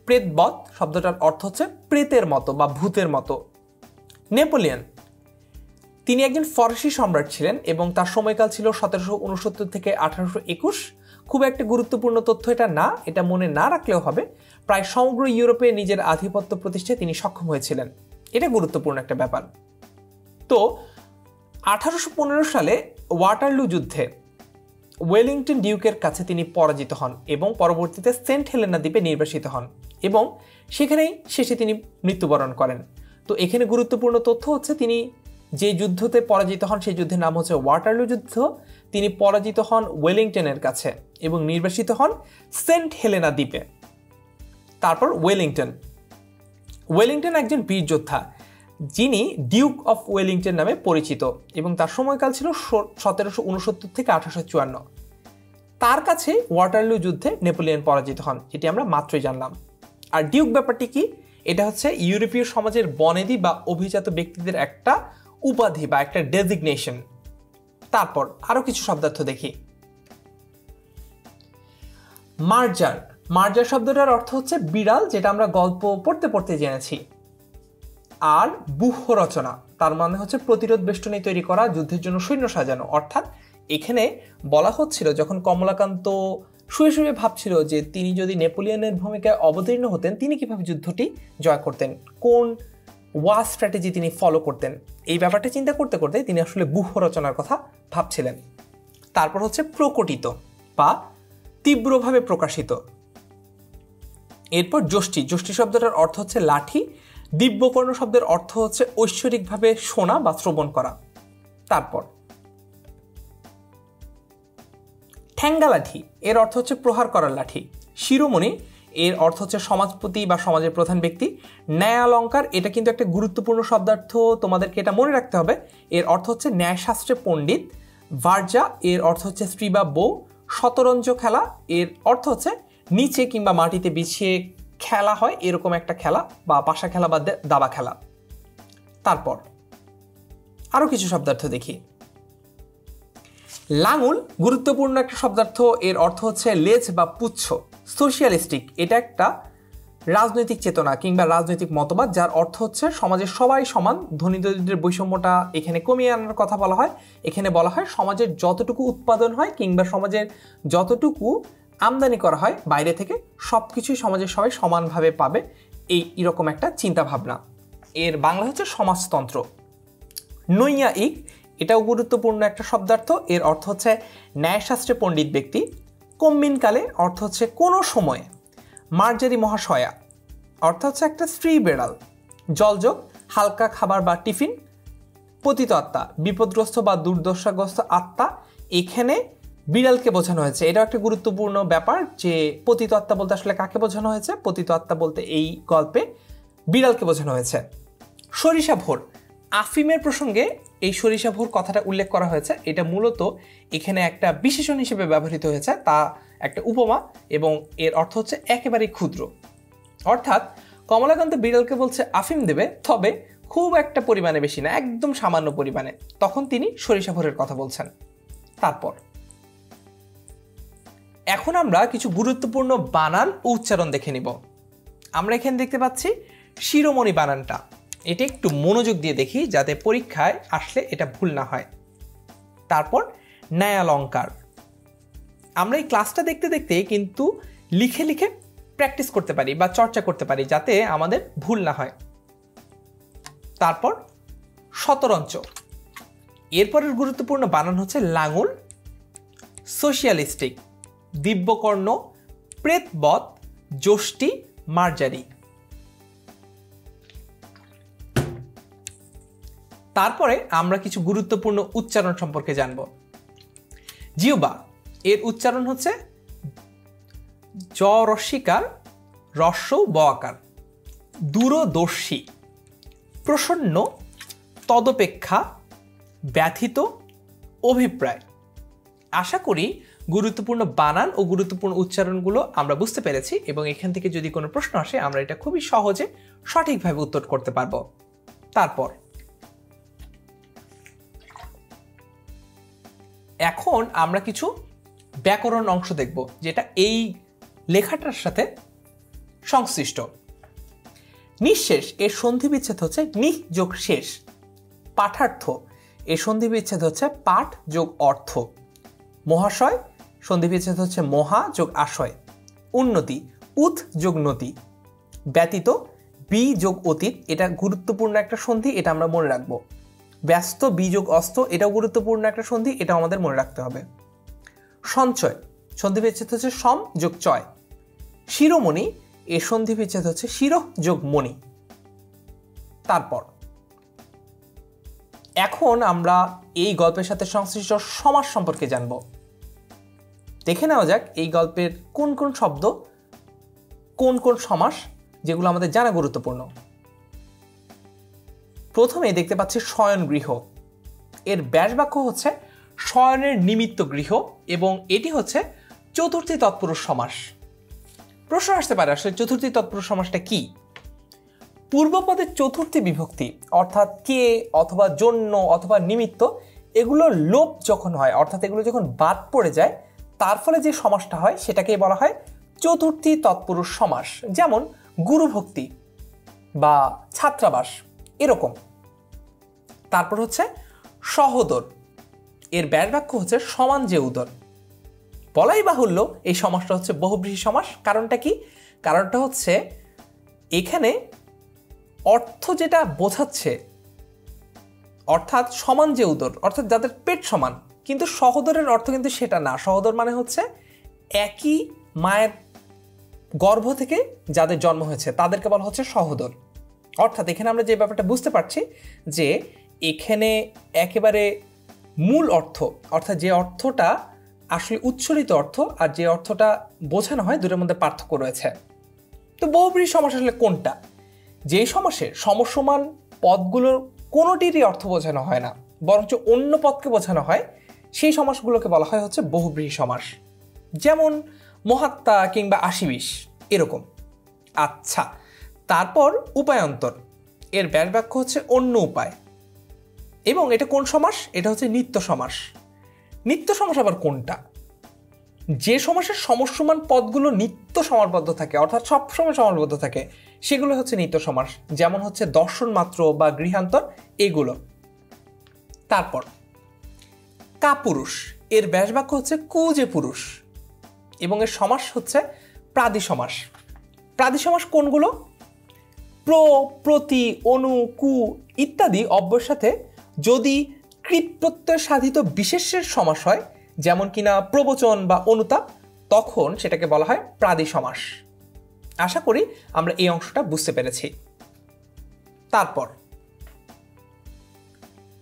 প্রেতবৎ শব্দটার অর্থ হচ্ছে প্রেতের মতো বা ভূতের মতো। নেপোলিয়ন, তিনি একজন ফরাসি সম্রাট ছিলেন এবং তার সময়কাল ছিল 1769 থেকে 1821। খুব একটা গুরুত্বপূর্ণ তথ্য এটা না, এটা মনে না রাখলেও হবে। প্রায় সমগ্র ইউরোপে নিজের আধিপত্য প্রতিষ্ঠায় তিনি সক্ষম হয়েছিলেন, এটা গুরুত্বপূর্ণ একটা ব্যাপার। তো 1815 সালে ওয়াটারলু যুদ্ধে ওয়েলিংটন ডিউকের কাছে তিনি পরাজিত হন এবং পরবর্তীতে সেন্ট হেলেনা দ্বীপে নির্বাসিত হন এবং সেখানেই শেষে তিনি মৃত্যুবরণ করেন। তো এখানে গুরুত্বপূর্ণ তথ্য হচ্ছে তিনি যে যুদ্ধতে পরাজিত হন সেই যুদ্ধের নাম হচ্ছে ওয়াটারলু যুদ্ধ। তিনি পরাজিত হন ওয়েলিংটনের কাছে এবং নির্বাসিত হন সেন্ট হেলেনা দ্বীপে। তারপর ওয়েলিংটন একজন বীর যোদ্ধা যিনি ডিউক অফ ওয়েলিংটন নামে পরিচিত এবং তার সময়কাল ছিল 1769 থেকে 1854। তার কাছে ওয়াটারলু যুদ্ধে নেপোলিয়ন পরাজিত হন, যেটি আমরা মাত্রই জানলাম। আর ডিউক ব্যাপারটি কি? এটা হচ্ছে ইউরোপীয় সমাজের বনেদি বা অভিজাত ব্যক্তিদের একটা উপাধি বা একটা ডেজিগনেশন। তারপর আরো কিছু শব্দার্থ দেখি। মার্জার শব্দটার অর্থ হচ্ছে বিড়াল, যেটা আমরা গল্প পড়তে পড়তে জেনেছি। আর ব্যূহ রচনা, তার মানে হচ্ছে প্রতিরোধ বেষ্টনী তৈরি করা, যুদ্ধের জন্য সৈন্য সাজানো। অর্থাৎ এখানে বলা হচ্ছিল যখন কমলাকান্ত শুয়ে শুয়ে ভাবছিল যে তিনি যদি নেপোলিয়নের ভূমিকায় অবতীর্ণ হতেন তিনি কিভাবে যুদ্ধটি জয় করতেন, কোন ওয়ার স্ট্র্যাটেজি তিনি ফলো করতেন, এই ব্যাপারটা চিন্তা করতে করতে তিনি আসলে ব্যূহ রচনার কথা ভাবছিলেন। তারপর হচ্ছে প্রকটিত বা তীব্রভাবে প্রকাশিত। এরপর যষ্টি শব্দটার অর্থ হচ্ছে লাঠি। দিব্যকর্ণ শব্দের অর্থ হচ্ছে ঐশ্বরিকভাবে শোনা বা শ্রবণ করা। তারপর ঠ্যাঙ্গা লাঠি, এর অর্থ হচ্ছে প্রহার করার লাঠি। শিরোমণি, এর অর্থ হচ্ছে সমাজপতি বা সমাজের প্রধান ব্যক্তি। ন্যায়ালঙ্কার, এটা কিন্তু একটা গুরুত্বপূর্ণ শব্দার্থ, তোমাদেরকে এটা মনে রাখতে হবে। এর অর্থ হচ্ছে ন্যায়শাস্ত্রে পণ্ডিত। ভার্জা, এর অর্থ হচ্ছে স্ত্রী বা বউ। শতরঞ্জ খেলা, এর অর্থ হচ্ছে নিচে কিংবা মাটিতে বিছিয়ে খেলা হয় এরকম একটা খেলা, বা পাশা খেলা বা দাবা খেলা। তারপর আরো কিছু শব্দার্থ দেখি। লাঙুল গুরুত্বপূর্ণ একটা শব্দার্থ, এর অর্থ হচ্ছে লেজ বা পুচ্ছ। সোশিয়ালিস্টিক, এটা একটা রাজনৈতিক চেতনা কিংবা রাজনৈতিক মতবাদ যার অর্থ হচ্ছে সমাজের সবাই সমান, ধনী দরিদ্রের বৈষম্যটা এখানে কমিয়ে আনার কথা বলা হয়। এখানে বলা হয় সমাজের যতটুকু উৎপাদন হয় কিংবা সমাজের যতটুকু আমদানি করা হয় বাইরে থেকে সবকিছুই সমাজের সবাই সমানভাবে পাবে, এইরকম একটা চিন্তা ভাবনা। এর বাংলা হচ্ছে সমাজতন্ত্র। নৈয়ায়িক, এটাও গুরুত্বপূর্ণ একটা শব্দার্থ, এর অর্থ হচ্ছে ন্যায়শাস্ত্রে পণ্ডিত ব্যক্তি। কম্বিনকালে অর্থ হচ্ছে কোনো সময়ে। মার্জারি মহাশয়া অর্থ হচ্ছে একটা স্ত্রী বেড়াল। জলযোগ, হালকা খাবার বা টিফিন। পতিত আত্মা, বিপদগ্রস্ত বা দুর্দশাগ্রস্ত আত্মা, এখানে বিড়ালকে বোঝানো হয়েছে। এটাও একটা গুরুত্বপূর্ণ ব্যাপার যে পতিত আত্মা বলতে আসলে কাকে বোঝানো হয়েছে। পতিত আত্মা বলতে এই গল্পে বিড়ালকে বোঝানো হয়েছে। সরিষা ভোর, আফিমের প্রসঙ্গে এই সরিষা ভোর কথাটা উল্লেখ করা হয়েছে। এটা মূলত এখানে একটা বিশেষণ হিসেবে ব্যবহৃত হয়েছে, তা একটা উপমা এবং এর অর্থ হচ্ছে একেবারেই ক্ষুদ্র। অর্থাৎ কমলাকান্ত বিড়ালকে বলছে আফিম দেবে, তবে খুব একটা পরিমাণে বেশি না, একদম সামান্য পরিমাণে। তখন তিনি সরিষা ভোরের কথা বলছেন। তারপর এখন আমরা কিছু গুরুত্বপূর্ণ বানান ও উচ্চারণ দেখে নিব। আমরা এখানে দেখতে পাচ্ছি শিরোমণি বানানটা, এটা একটু মনোযোগ দিয়ে দেখি যাতে পরীক্ষায় আসলে এটা ভুল না হয়। তারপর ন্যায়ালঙ্কার, আমরা এই ক্লাসটা দেখতে দেখতে কিন্তু লিখে লিখে প্র্যাকটিস করতে পারি বা চর্চা করতে পারি যাতে আমাদের ভুল না হয়। তারপর শতরঞ্চ, এরপরের গুরুত্বপূর্ণ বানান হচ্ছে লাঙুল। সোশিয়ালিস্টিক, দিব্যকর্ণ, প্রেতবৎ, যষ্টি, মার্জারি। তারপরে আমরা কিছু গুরুত্বপূর্ণ উচ্চারণ সম্পর্কে জানব। জিহ্বা এর উচ্চারণ হচ্ছে জ রস্যিকার রস্য ব আকার। দূরদর্শী, প্রসন্ন, তদপেক্ষা, ব্যথিত, অভিপ্রায়। আশা করি গুরুত্বপূর্ণ বানান ও গুরুত্বপূর্ণ উচ্চারণগুলো আমরা বুঝতে পেরেছি এবং এখান থেকে যদি কোনো প্রশ্ন আসে আমরা এটা খুবই সহজে সঠিকভাবে উত্তর করতে পারবো। তারপর এখন আমরা কিছু ব্যাকরণ অংশ দেখব যেটা এই লেখাটার সাথে সংশ্লিষ্ট। নিঃশেষ এর সন্ধি বিচ্ছেদ হচ্ছে নিঃ যোগ শেষ। পাঠার্থ এর সন্ধি বিচ্ছেদ হচ্ছে পাঠ যোগ অর্থ। মহাশয় সন্ধি বিচ্ছেদ হচ্ছে মহা যোগ আশয়। উন্নতি উৎ যোগ নতি। ব্যতীত বি যোগ অতীত, এটা গুরুত্বপূর্ণ একটা সন্ধি, এটা আমরা মনে রাখবো। ব্যস্ত বি যোগ অস্ত, এটাও গুরুত্বপূর্ণ একটা সন্ধি, এটাও আমাদের মনে রাখতে হবে। সঞ্চয় সন্ধি বিচ্ছেদ হচ্ছে সম যোগ চয়। শিরোমণি এর সন্ধি বিচ্ছেদ হচ্ছে শির যোগ মণি। তারপর এখন আমরা এই গল্পের সাথে সংশ্লিষ্ট সমাস সম্পর্কে জানব। দেখে নেওয়া যাক এই গল্পের কোন কোন শব্দ, কোন কোন সমাস যেগুলো আমাদের জানা গুরুত্বপূর্ণ। প্রথমে দেখতে পাচ্ছি শয়ন গৃহ। এর ব্যাস বাক্য হচ্ছে শয়নের নিমিত্ত গৃহ এবং এটি হচ্ছে চতুর্থী তৎপুরুষ সমাস। প্রশ্ন আসতে পারে আসলে চতুর্থী তৎপুরুষ সমাসটা কি? পূর্বপদের চতুর্থী বিভক্তি অর্থাৎ কে অথবা জন্য অথবা নিমিত্ত এগুলো লোপ যখন হয় অর্থাৎ এগুলো যখন বাদ পড়ে যায় তার ফলে যে সমাসটা হয় সেটাকেই বলা হয় চতুর্থী তৎপুরুষ সমাস। যেমন গুরুভক্তি বা ছাত্রাবাস এরকম। তারপর হচ্ছে সহোদর, এর ব্যাস বাক্য হচ্ছে সমান যে উদর। বলাই বাহুল্য এই সমাসটা হচ্ছে বহুব্রীহি সমাস। কারণটা কি? কারণটা হচ্ছে এখানে অর্থ যেটা বোঝাচ্ছে অর্থাৎ সমান যে উদর অর্থাৎ যাদের পেট সমান, কিন্তু সহোদরের অর্থ কিন্তু সেটা না। সহোদর মানে হচ্ছে একই মায়ের গর্ভ থেকে যাদের জন্ম হয়েছে তাদেরকে বলা হচ্ছে সহোদর। অর্থাৎ এখানে আমরা যে ব্যাপারটা বুঝতে পারছি যে এখানে একেবারে মূল অর্থ অর্থাৎ যে অর্থটা আসলে উচ্চারিত অর্থ আর যে অর্থটা বোঝানো হয় দুটোর মধ্যে পার্থক্য রয়েছে। তো বহুব্রীহি সমাস আসলে কোনটা? যেই সমাসে সমসমান পদগুলোর কোনোটিরই অর্থ বোঝানো হয় না বরঞ্চ অন্য পদকে বোঝানো হয় সেই সমাসগুলোকে বলা হয় হচ্ছে বহুব্রীহি সমাস। যেমন মহাত্মা কিংবা আশিবিশ এরকম। আচ্ছা, তারপর উপায়ন্তর, এর ব্যাস বাক্য হচ্ছে অন্য উপায় এবং এটা কোন সমাস? এটা হচ্ছে নিত্য সমাস। নিত্য সমাস আবার কোনটা? যে সমাসের সমসমান পদগুলো নিত্য সমাসবদ্ধ থাকে অর্থাৎ সবসময় সমাসবদ্ধ থাকে সেগুলো হচ্ছে নিত্য সমাস। যেমন হচ্ছে দর্শন মাত্র বা গৃহান্তর এগুলো। তারপর কাপুরুষ, এর ব্যাস বাক্য হচ্ছে কু যে পুরুষ এবং এর সমাস হচ্ছে প্রাদি সমাস। প্রাদি সমাস কোনগুলো? প্র, প্রতি, অনু, কু ইত্যাদি অব্যয়ের সাথে যদি কৃত প্রত্যয় সাধিত বিশেষ্যের সমাস হয় যেমন কিনা প্রবচন বা অনুতাপ তখন সেটাকে বলা হয় প্রাদি সমাস। আশা করি আমরা এই অংশটা বুঝতে পেরেছি।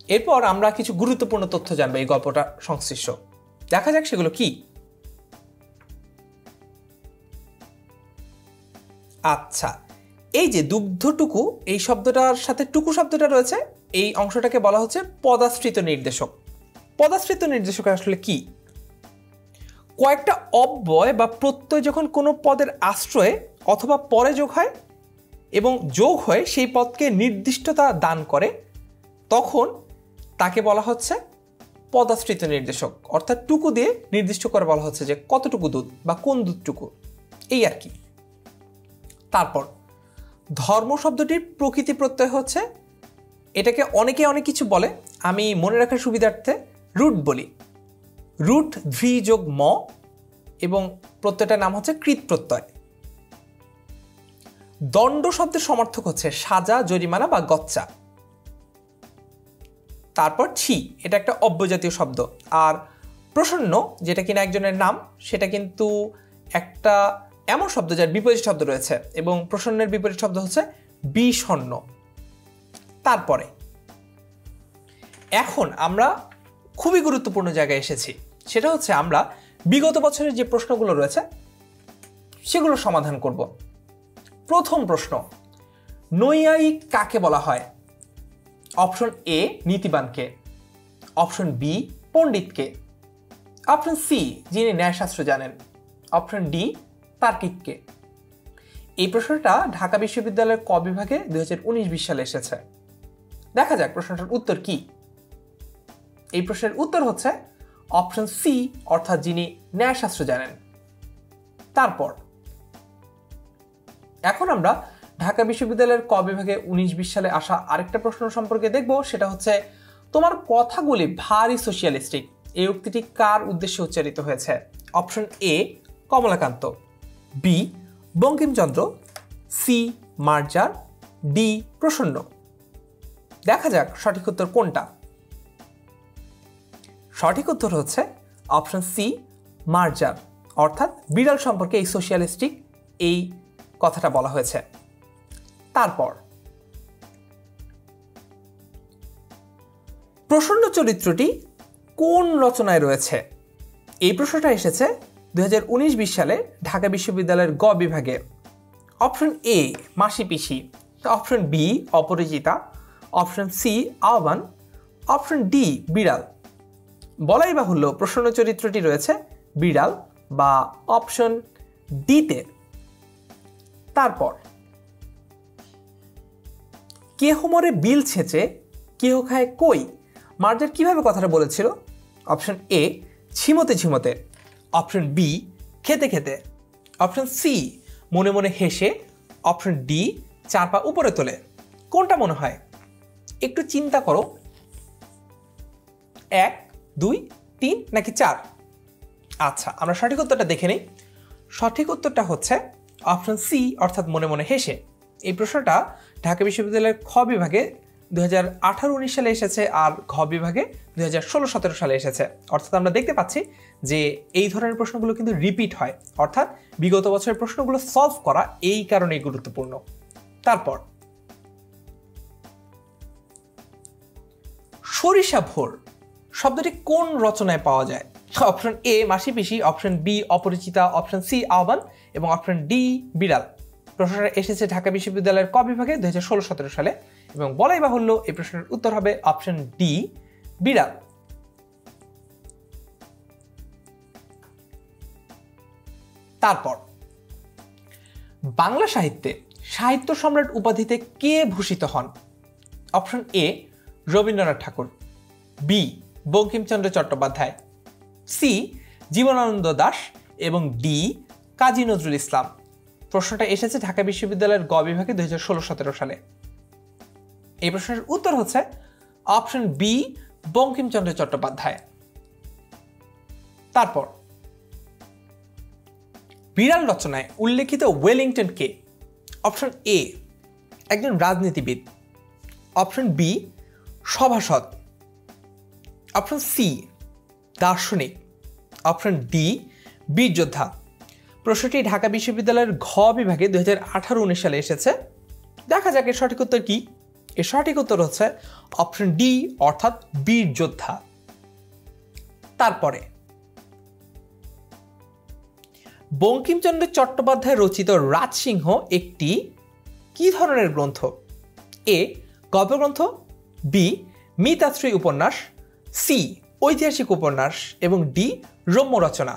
এরপর আমরা কিছু গুরুত্বপূর্ণ তথ্য জানবো এই গল্পটা সংশ্লিষ্ট। দেখা যাক সেগুলো কি। আচ্ছা, এই যে দুগ্ধটুকু এই শব্দটার সাথে টুকু শব্দটা রয়েছে এই অংশটাকে বলা হচ্ছে পদাশ্রিত নির্দেশক। পদাশ্রিত নির্দেশক আসলে কি? কয়েকটা অব্যয় বা প্রত্যয় যখন কোনো পদের আশ্রয়ে অথবা পরে যোগ হয় এবং যোগ হয়ে সেই পদকে নির্দিষ্টতা দান করে তখন তাকে বলা হচ্ছে পদাশ্রিত নির্দেশক। অর্থাৎ টুকু দিয়ে নির্দিষ্ট করে বলা হচ্ছে যে কতটুকু দুধ বা কোন দুধটুকু, এই আর কি। তারপর ধর্ম শব্দটির প্রকৃতি প্রত্যয় হচ্ছে, এটাকে অনেকে অনেক কিছু বলে, আমি মনে রাখার সুবিধার্থে রুট বলি। রুট ধৃ যোগ ম এবং প্রত্যয়টার নাম হচ্ছে কৃত প্রত্যয়। দণ্ড শব্দের সমার্থক হচ্ছে সাজা, জরিমানা বা গচ্চা। তারপর ছি, এটা একটা অব্যয়জাতীয় শব্দ। আর প্রসন্ন যেটা কিনা একজনের নাম সেটা কিন্তু একটা এমন শব্দ যার বিপরীত শব্দ রয়েছে এবং প্রসন্নের বিপরীত শব্দ হচ্ছে বিষণ্ণ। তারপরে এখন আমরা খুবই গুরুত্বপূর্ণ জায়গায় এসেছি, সেটা হচ্ছে আমরা বিগত বছরের যে প্রশ্নগুলো রয়েছে সেগুলো সমাধান করব। প্রথম প্রশ্ন, নৈয়ায়িক কাকে বলা হয়? অপশন এ নীতিবানকে, অপশন বি পণ্ডিতকে, অপশন সি যিনি ন্যায়শাস্ত্র জানেন, অপশন ডি তার্কিককে। এই প্রশ্নটা ঢাকা বিশ্ববিদ্যালয়ের ক বিভাগে 2019-20 সালে এসেছে। দেখা যাক প্রশ্নটার উত্তর কি। এই প্রশ্নের উত্তর হচ্ছে অপশন সি, অর্থাৎ যিনি ন্যায়শাস্ত্র জানেন। তারপর এখন আমরা ঢাকা বিশ্ববিদ্যালয়ের ক বিভাগে 19-20 সালে আসা আরেকটা প্রশ্ন সম্পর্কে দেখব, সেটা হচ্ছে তোমার কথাগুলি ভারী সোশিয়ালিস্টিক। এই উক্তিটি কার উদ্দেশ্যে উচ্চারিত হয়েছে? Option A Kamalakanta, B Bankimchandra, C মার্জার, ডি প্রসন্ন। দেখা যাক সঠিক উত্তর কোনটা। সঠিক উত্তর হচ্ছে অপশন সি মার্জার, অর্থাৎ বিড়াল সম্পর্কে এই সোশিয়ালিস্টিক এই কথাটা বলা হয়েছে। তারপর প্রসন্ন চরিত্রটি কোন রচনায় রয়েছে? এই প্রশ্নটা এসেছে 2019-20 সালে ঢাকা বিশ্ববিদ্যালয়ের গ বিভাগে। অপশন এ মাসি পিসি, option B Aparichita, option C আহ্বান, অপশন ডি বিড়াল। বলাই বাহুল্য প্রসন্ন চরিত্রটি রয়েছে বিড়াল বা অপশন ডিতে। তারপর কেহ মরে বিল ছেঁচে কেহ খায় কই, মার্জার কিভাবে কথাটা বলেছিল? অপশন এ ঝিমোতে ঝিমোতে, অপশন বি খেতে খেতে, অপশন সি মনে মনে হেসে, অপশন ডি চার পা উপরে তোলে। কোনটা মনে হয়? একটু চিন্তা করো। 1, 2, 3 নাকি 4? আচ্ছা, আমরা সঠিক উত্তরটা দেখে নিই। সঠিক উত্তরটা হচ্ছে অপশন সি, অর্থাৎ মনে মনে হেসে। এই প্রশ্নটা ঢাকা বিশ্ববিদ্যালয়ের খ বিভাগে 2018-19 সালে এসেছে, আর ঘ বিভাগে 2016-17 সালে এসেছে। অর্থাৎ আমরা দেখতে পাচ্ছি যে এই ধরনের প্রশ্নগুলো কিন্তু রিপিট হয়, অর্থাৎ বিগত বছরের প্রশ্নগুলো সলভ করা এই কারণেই গুরুত্বপূর্ণ। তারপর সরিষা ভোর শব্দটি কোন রচনায় পাওয়া যায়? অপশন এ মাসি পিসি, option B Aparichita, option C আহ্বান এবং অপশন ডি বিড়াল। প্রশ্নটা এসেছে ঢাকা বিশ্ববিদ্যালয়ের ক বিভাগে 2016-17 সালে এবং বলাই বাহুল্য এই প্রশ্নের উত্তর হবে অপশন ডি বিড়াল। তারপর বাংলা সাহিত্যে সাহিত্য সম্রাট উপাধিতে কে ভূষিত হন? Option A Rabindranath Thakur, B Bankimchandra Chattopadhyay, C Jibanananda Das এবং ডি কাজী নজরুল ইসলাম। প্রশ্নটা এসেছে ঢাকা বিশ্ববিদ্যালয়ের গ বিভাগে 2016-17 সালে। এই প্রশ্নের উত্তর হচ্ছে অপশন বি বঙ্কিমচন্দ্র চট্টোপাধ্যায়। তারপর বিড়াল রচনায় উল্লেখিত ওয়েলিংটন কে? অপশন এ একজন রাজনীতিবিদ, অপশন বি সভাসদ, অপশন সি দার্শনিক, অপশন ডি বীর যোদ্ধা। প্রশ্নটি ঢাকা বিশ্ববিদ্যালয়ের ঘ বিভাগে 2018-19 সালে এসেছে। দেখা যাক এর সঠিক উত্তর কি। এর সঠিক উত্তর হচ্ছে অপশন ডি, অর্থাৎ বীর যোদ্ধা। তারপরে বঙ্কিমচন্দ্র চট্টোপাধ্যায় রচিত রাজসিংহ একটি কি ধরনের গ্রন্থ? এ গল্পগ্রন্থ, বি মিতাশ্রী উপন্যাস, সি ঐতিহাসিক উপন্যাস এবং ডি রম্য রচনা।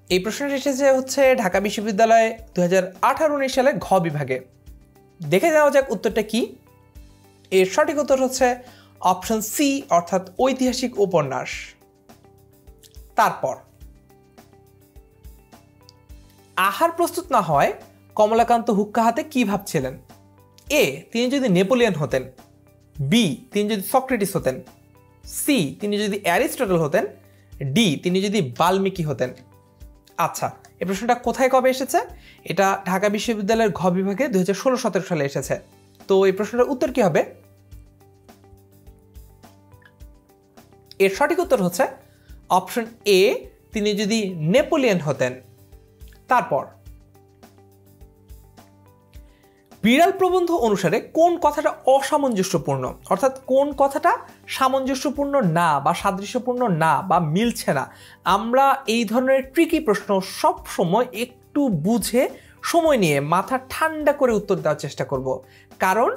এই প্রশ্নটি এসেছে হচ্ছে ঢাকা বিশ্ববিদ্যালয়ে 2018-19 সালে ঘ বিভাগে। দেখে যাওয়া যাক উত্তরটা কি। এর সঠিক উত্তর হচ্ছে অপশন সি, অর্থাৎ ঐতিহাসিক উপন্যাস। তারপর আহার প্রস্তুত না হয় কমলাকান্ত হুক্কা হাতে কি ভাবছিলেন? এ তিনি যদি নেপোলিয়ন হতেন, বি তিনি যদি সক্রেটিস হতেন, সি তিনি যদি অ্যারিস্টটল হতেন, ডি তিনি যদি বাল্মীকি হতেন। আচ্ছা, এই প্রশ্নটা কোথায় কবে এসেছে? এটা ঢাকা বিশ্ববিদ্যালয়ের ঘ বিভাগে 2016-17 সালে এসেছে। তো এই প্রশ্নটার উত্তর কি হবে? এর সঠিক উত্তর হচ্ছে অপশন এ তিনি যদি নেপোলিয়ন হতেন। তারপর বিড়াল প্রবন্ধ অনুসারে কোন কথাটা অসামঞ্জস্যপূর্ণ, অর্থাৎ কোন কথাটা সামঞ্জস্যপূর্ণ না বা সাদৃশ্যপূর্ণ না বা মিলছে না। আমরা এই ধরনের ট্রিকি প্রশ্ন সব সময় একটু বুঝে সময় নিয়ে মাথা ঠান্ডা করে উত্তর দেওয়ার চেষ্টা করব, কারণ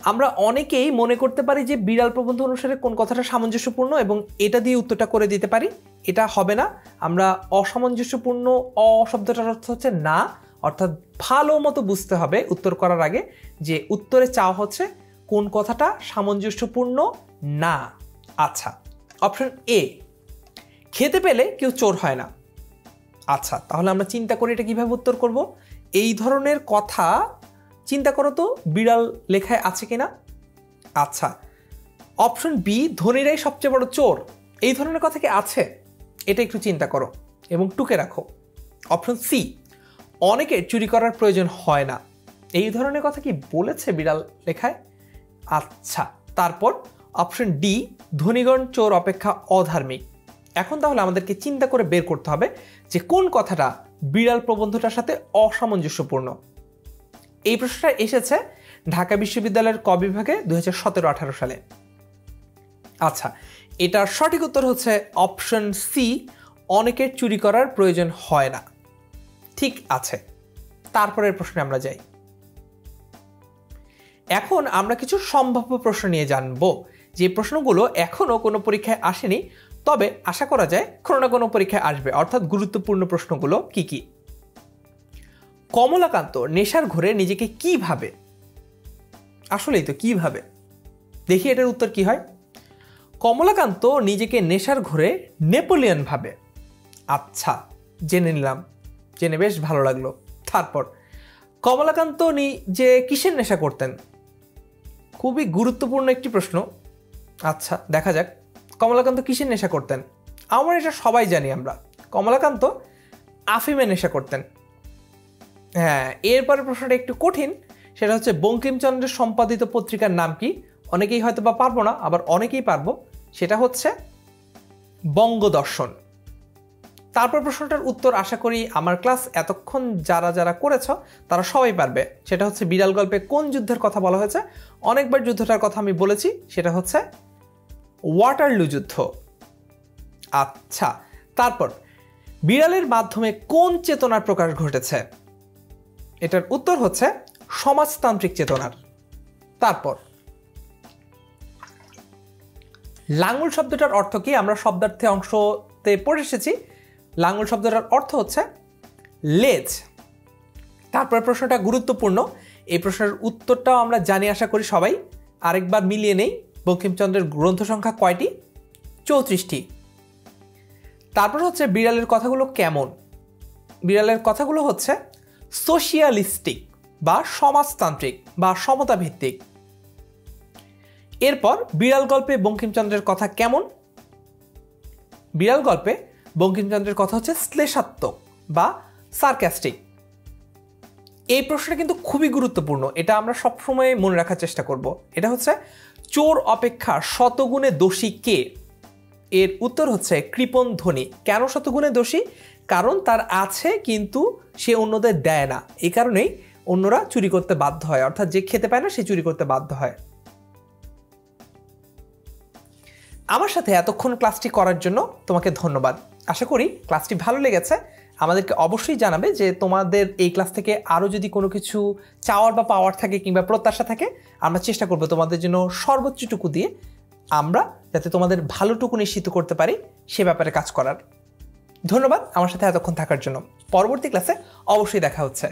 আমরা অনেকেই মনে করতে পারি যে বিড়াল প্রবন্ধ অনুসারে কোন কথাটা সামঞ্জস্যপূর্ণ এবং এটা দিয়ে উত্তরটা করে দিতে পারি। এটা হবে না। আমরা অসামঞ্জস্যপূর্ণ শব্দটার অর্থ হচ্ছে না, অর্থাৎ ভালো মতো বুঝতে হবে উত্তর করার আগে যে উত্তরে চাওয়া হচ্ছে কোন কথাটা সামঞ্জস্যপূর্ণ না। আচ্ছা, অপশন এ, খেতে পেলে কেউ চোর হয় না। আচ্ছা, তাহলে আমরা চিন্তা করি এটা কিভাবে উত্তর করব। এই ধরনের কথা চিন্তা করো তো বিড়াল লেখায় আছে কিনা। আচ্ছা, অপশন বি, ধনীরাই সবচেয়ে বড় চোর, এই ধরনের কথা কি আছে? এটা একটু চিন্তা করো এবং টুকে রাখো। অপশন সি, অনেকের চুরি করার প্রয়োজন হয় না, এই ধরনের কথা কি বলেছে বিড়াল লেখায়? আচ্ছা, তারপর অপশন ডি, ধনীগণ চোর অপেক্ষা অধার্মিক। এখন তাহলে আমাদেরকে চিন্তা করে বের করতে হবে যে কোন কথাটা বিড়াল প্রবন্ধটার সাথে অসামঞ্জস্যপূর্ণ। এই প্রশ্নটা এসেছে ঢাকা বিশ্ববিদ্যালয়ের ক বিভাগে 2017-18 সালে। আচ্ছা, এটার সঠিক উত্তর হচ্ছে অপশন সি, অনেকের চুরি করার প্রয়োজন হয় না। ঠিক আছে, তারপরের প্রশ্নে আমরা যাই। এখন আমরা কিছু সম্ভাব্য প্রশ্ন নিয়ে জানবো, যে প্রশ্নগুলো এখনো কোনো পরীক্ষায় আসেনি, তবে আশা করা যায় কোনো না কোনো পরীক্ষায় আসবে, অর্থাৎ গুরুত্বপূর্ণ প্রশ্নগুলো কি কি। কমলাকান্ত নেশার ঘোরে নিজেকে কি ভাবে? আসলেই তো কি ভাবে, দেখি এটার উত্তর কি হয়। কমলাকান্ত নিজেকে নেশার ঘোরে নেপোলিয়ন ভাবে। আচ্ছা, জেনে নিলাম, জেনে বেশ ভালো লাগলো। তারপর কমলাকান্ত যে কিসের নেশা করতেন? খুবই গুরুত্বপূর্ণ একটি প্রশ্ন। আচ্ছা, দেখা যাক কমলাকান্ত কিসের নেশা করতেন। আমার এটা সবাই জানি আমরা, কমলাকান্ত আফিমের নেশা করতেন। হ্যাঁ, এরপরের প্রশ্নটা একটু কঠিন, সেটা হচ্ছে বঙ্কিমচন্দ্রের সম্পাদিত পত্রিকার নাম কি? অনেকেই হয়তো বা পারবো না, আবার অনেকেই পারবো। সেটা হচ্ছে বঙ্গদর্শন। তারপর প্রশ্নটার উত্তর আশা করি আমার ক্লাস এতক্ষণ যারা যারা করেছ তারা সবাই পারবে। সেটা হচ্ছে বিড়াল গল্পে কোন যুদ্ধের কথা বলা হয়েছে? অনেকবার যুদ্ধটার কথা আমি বলেছি, সেটা হচ্ছে ওয়াটারলু যুদ্ধ। আচ্ছা, তারপর বিড়ালের মাধ্যমে কোন চেতনার প্রকাশ ঘটেছে? এটার উত্তর হচ্ছে সমাজতান্ত্রিক চেতনার। তারপর লাঙ্গল শব্দটার অর্থ কি? আমরা শব্দার্থে অংশতে পড়ে এসেছি। লাঙ্গল শব্দটার অর্থ হচ্ছে লেজ। তারপর প্রশ্নটা গুরুত্বপূর্ণ, এই প্রশ্নের উত্তরটাও আমরা জানি আশা করি সবাই। আরেকবার মিলিয়ে নেই, বঙ্কিমচন্দ্রের গ্রন্থ সংখ্যা কয়টি? 34টি। তারপর হচ্ছে বিড়ালের কথাগুলো কেমন? বিড়ালের কথাগুলো হচ্ছে সোশিয়ালিস্টিক বা সমাজতান্ত্রিক বা সমতা ভিত্তিক। এরপর বিড়াল গল্পে বঙ্কিমচন্দ্রের কথা কেমন? বিড়াল গল্পে বঙ্কিমচন্দ্রের কথা হচ্ছে শ্লেষাত্মক বা সার্কাস্টিক। এই প্রশ্নটা কিন্তু খুবই গুরুত্বপূর্ণ, এটা আমরা সবসময় মনে রাখার চেষ্টা করব। এটা হচ্ছে চোর অপেক্ষা শতগুণে দোষী কে? এর উত্তর হচ্ছে কৃপণ ধনী। কেন শতগুণে দোষী? কারণ তার আছে কিন্তু সে অন্যদের দেয় না, এই কারণেই অন্যরা চুরি করতে বাধ্য হয়, অর্থাৎ যে খেতে পায় না সে চুরি করতে বাধ্য হয়। আমার সাথে এতক্ষণ ক্লাসটি করার জন্য তোমাকে ধন্যবাদ। আশা করি ক্লাসটি ভালো লেগেছে। আমাদেরকে অবশ্যই জানাবে যে তোমাদের এই ক্লাস থেকে আরও যদি কোনো কিছু চাওয়ার বা পাওয়ার থাকে কিংবা প্রত্যাশা থাকে, আমরা চেষ্টা করব তোমাদের জন্য সর্বোচ্চটুকু দিয়ে আমরা যাতে তোমাদের ভালোটুকু নিশ্চিত করতে পারি সে ব্যাপারে কাজ করার। ধন্যবাদ আমার সাথে এতক্ষণ থাকার জন্য। পরবর্তী ক্লাসে অবশ্যই দেখা হচ্ছে।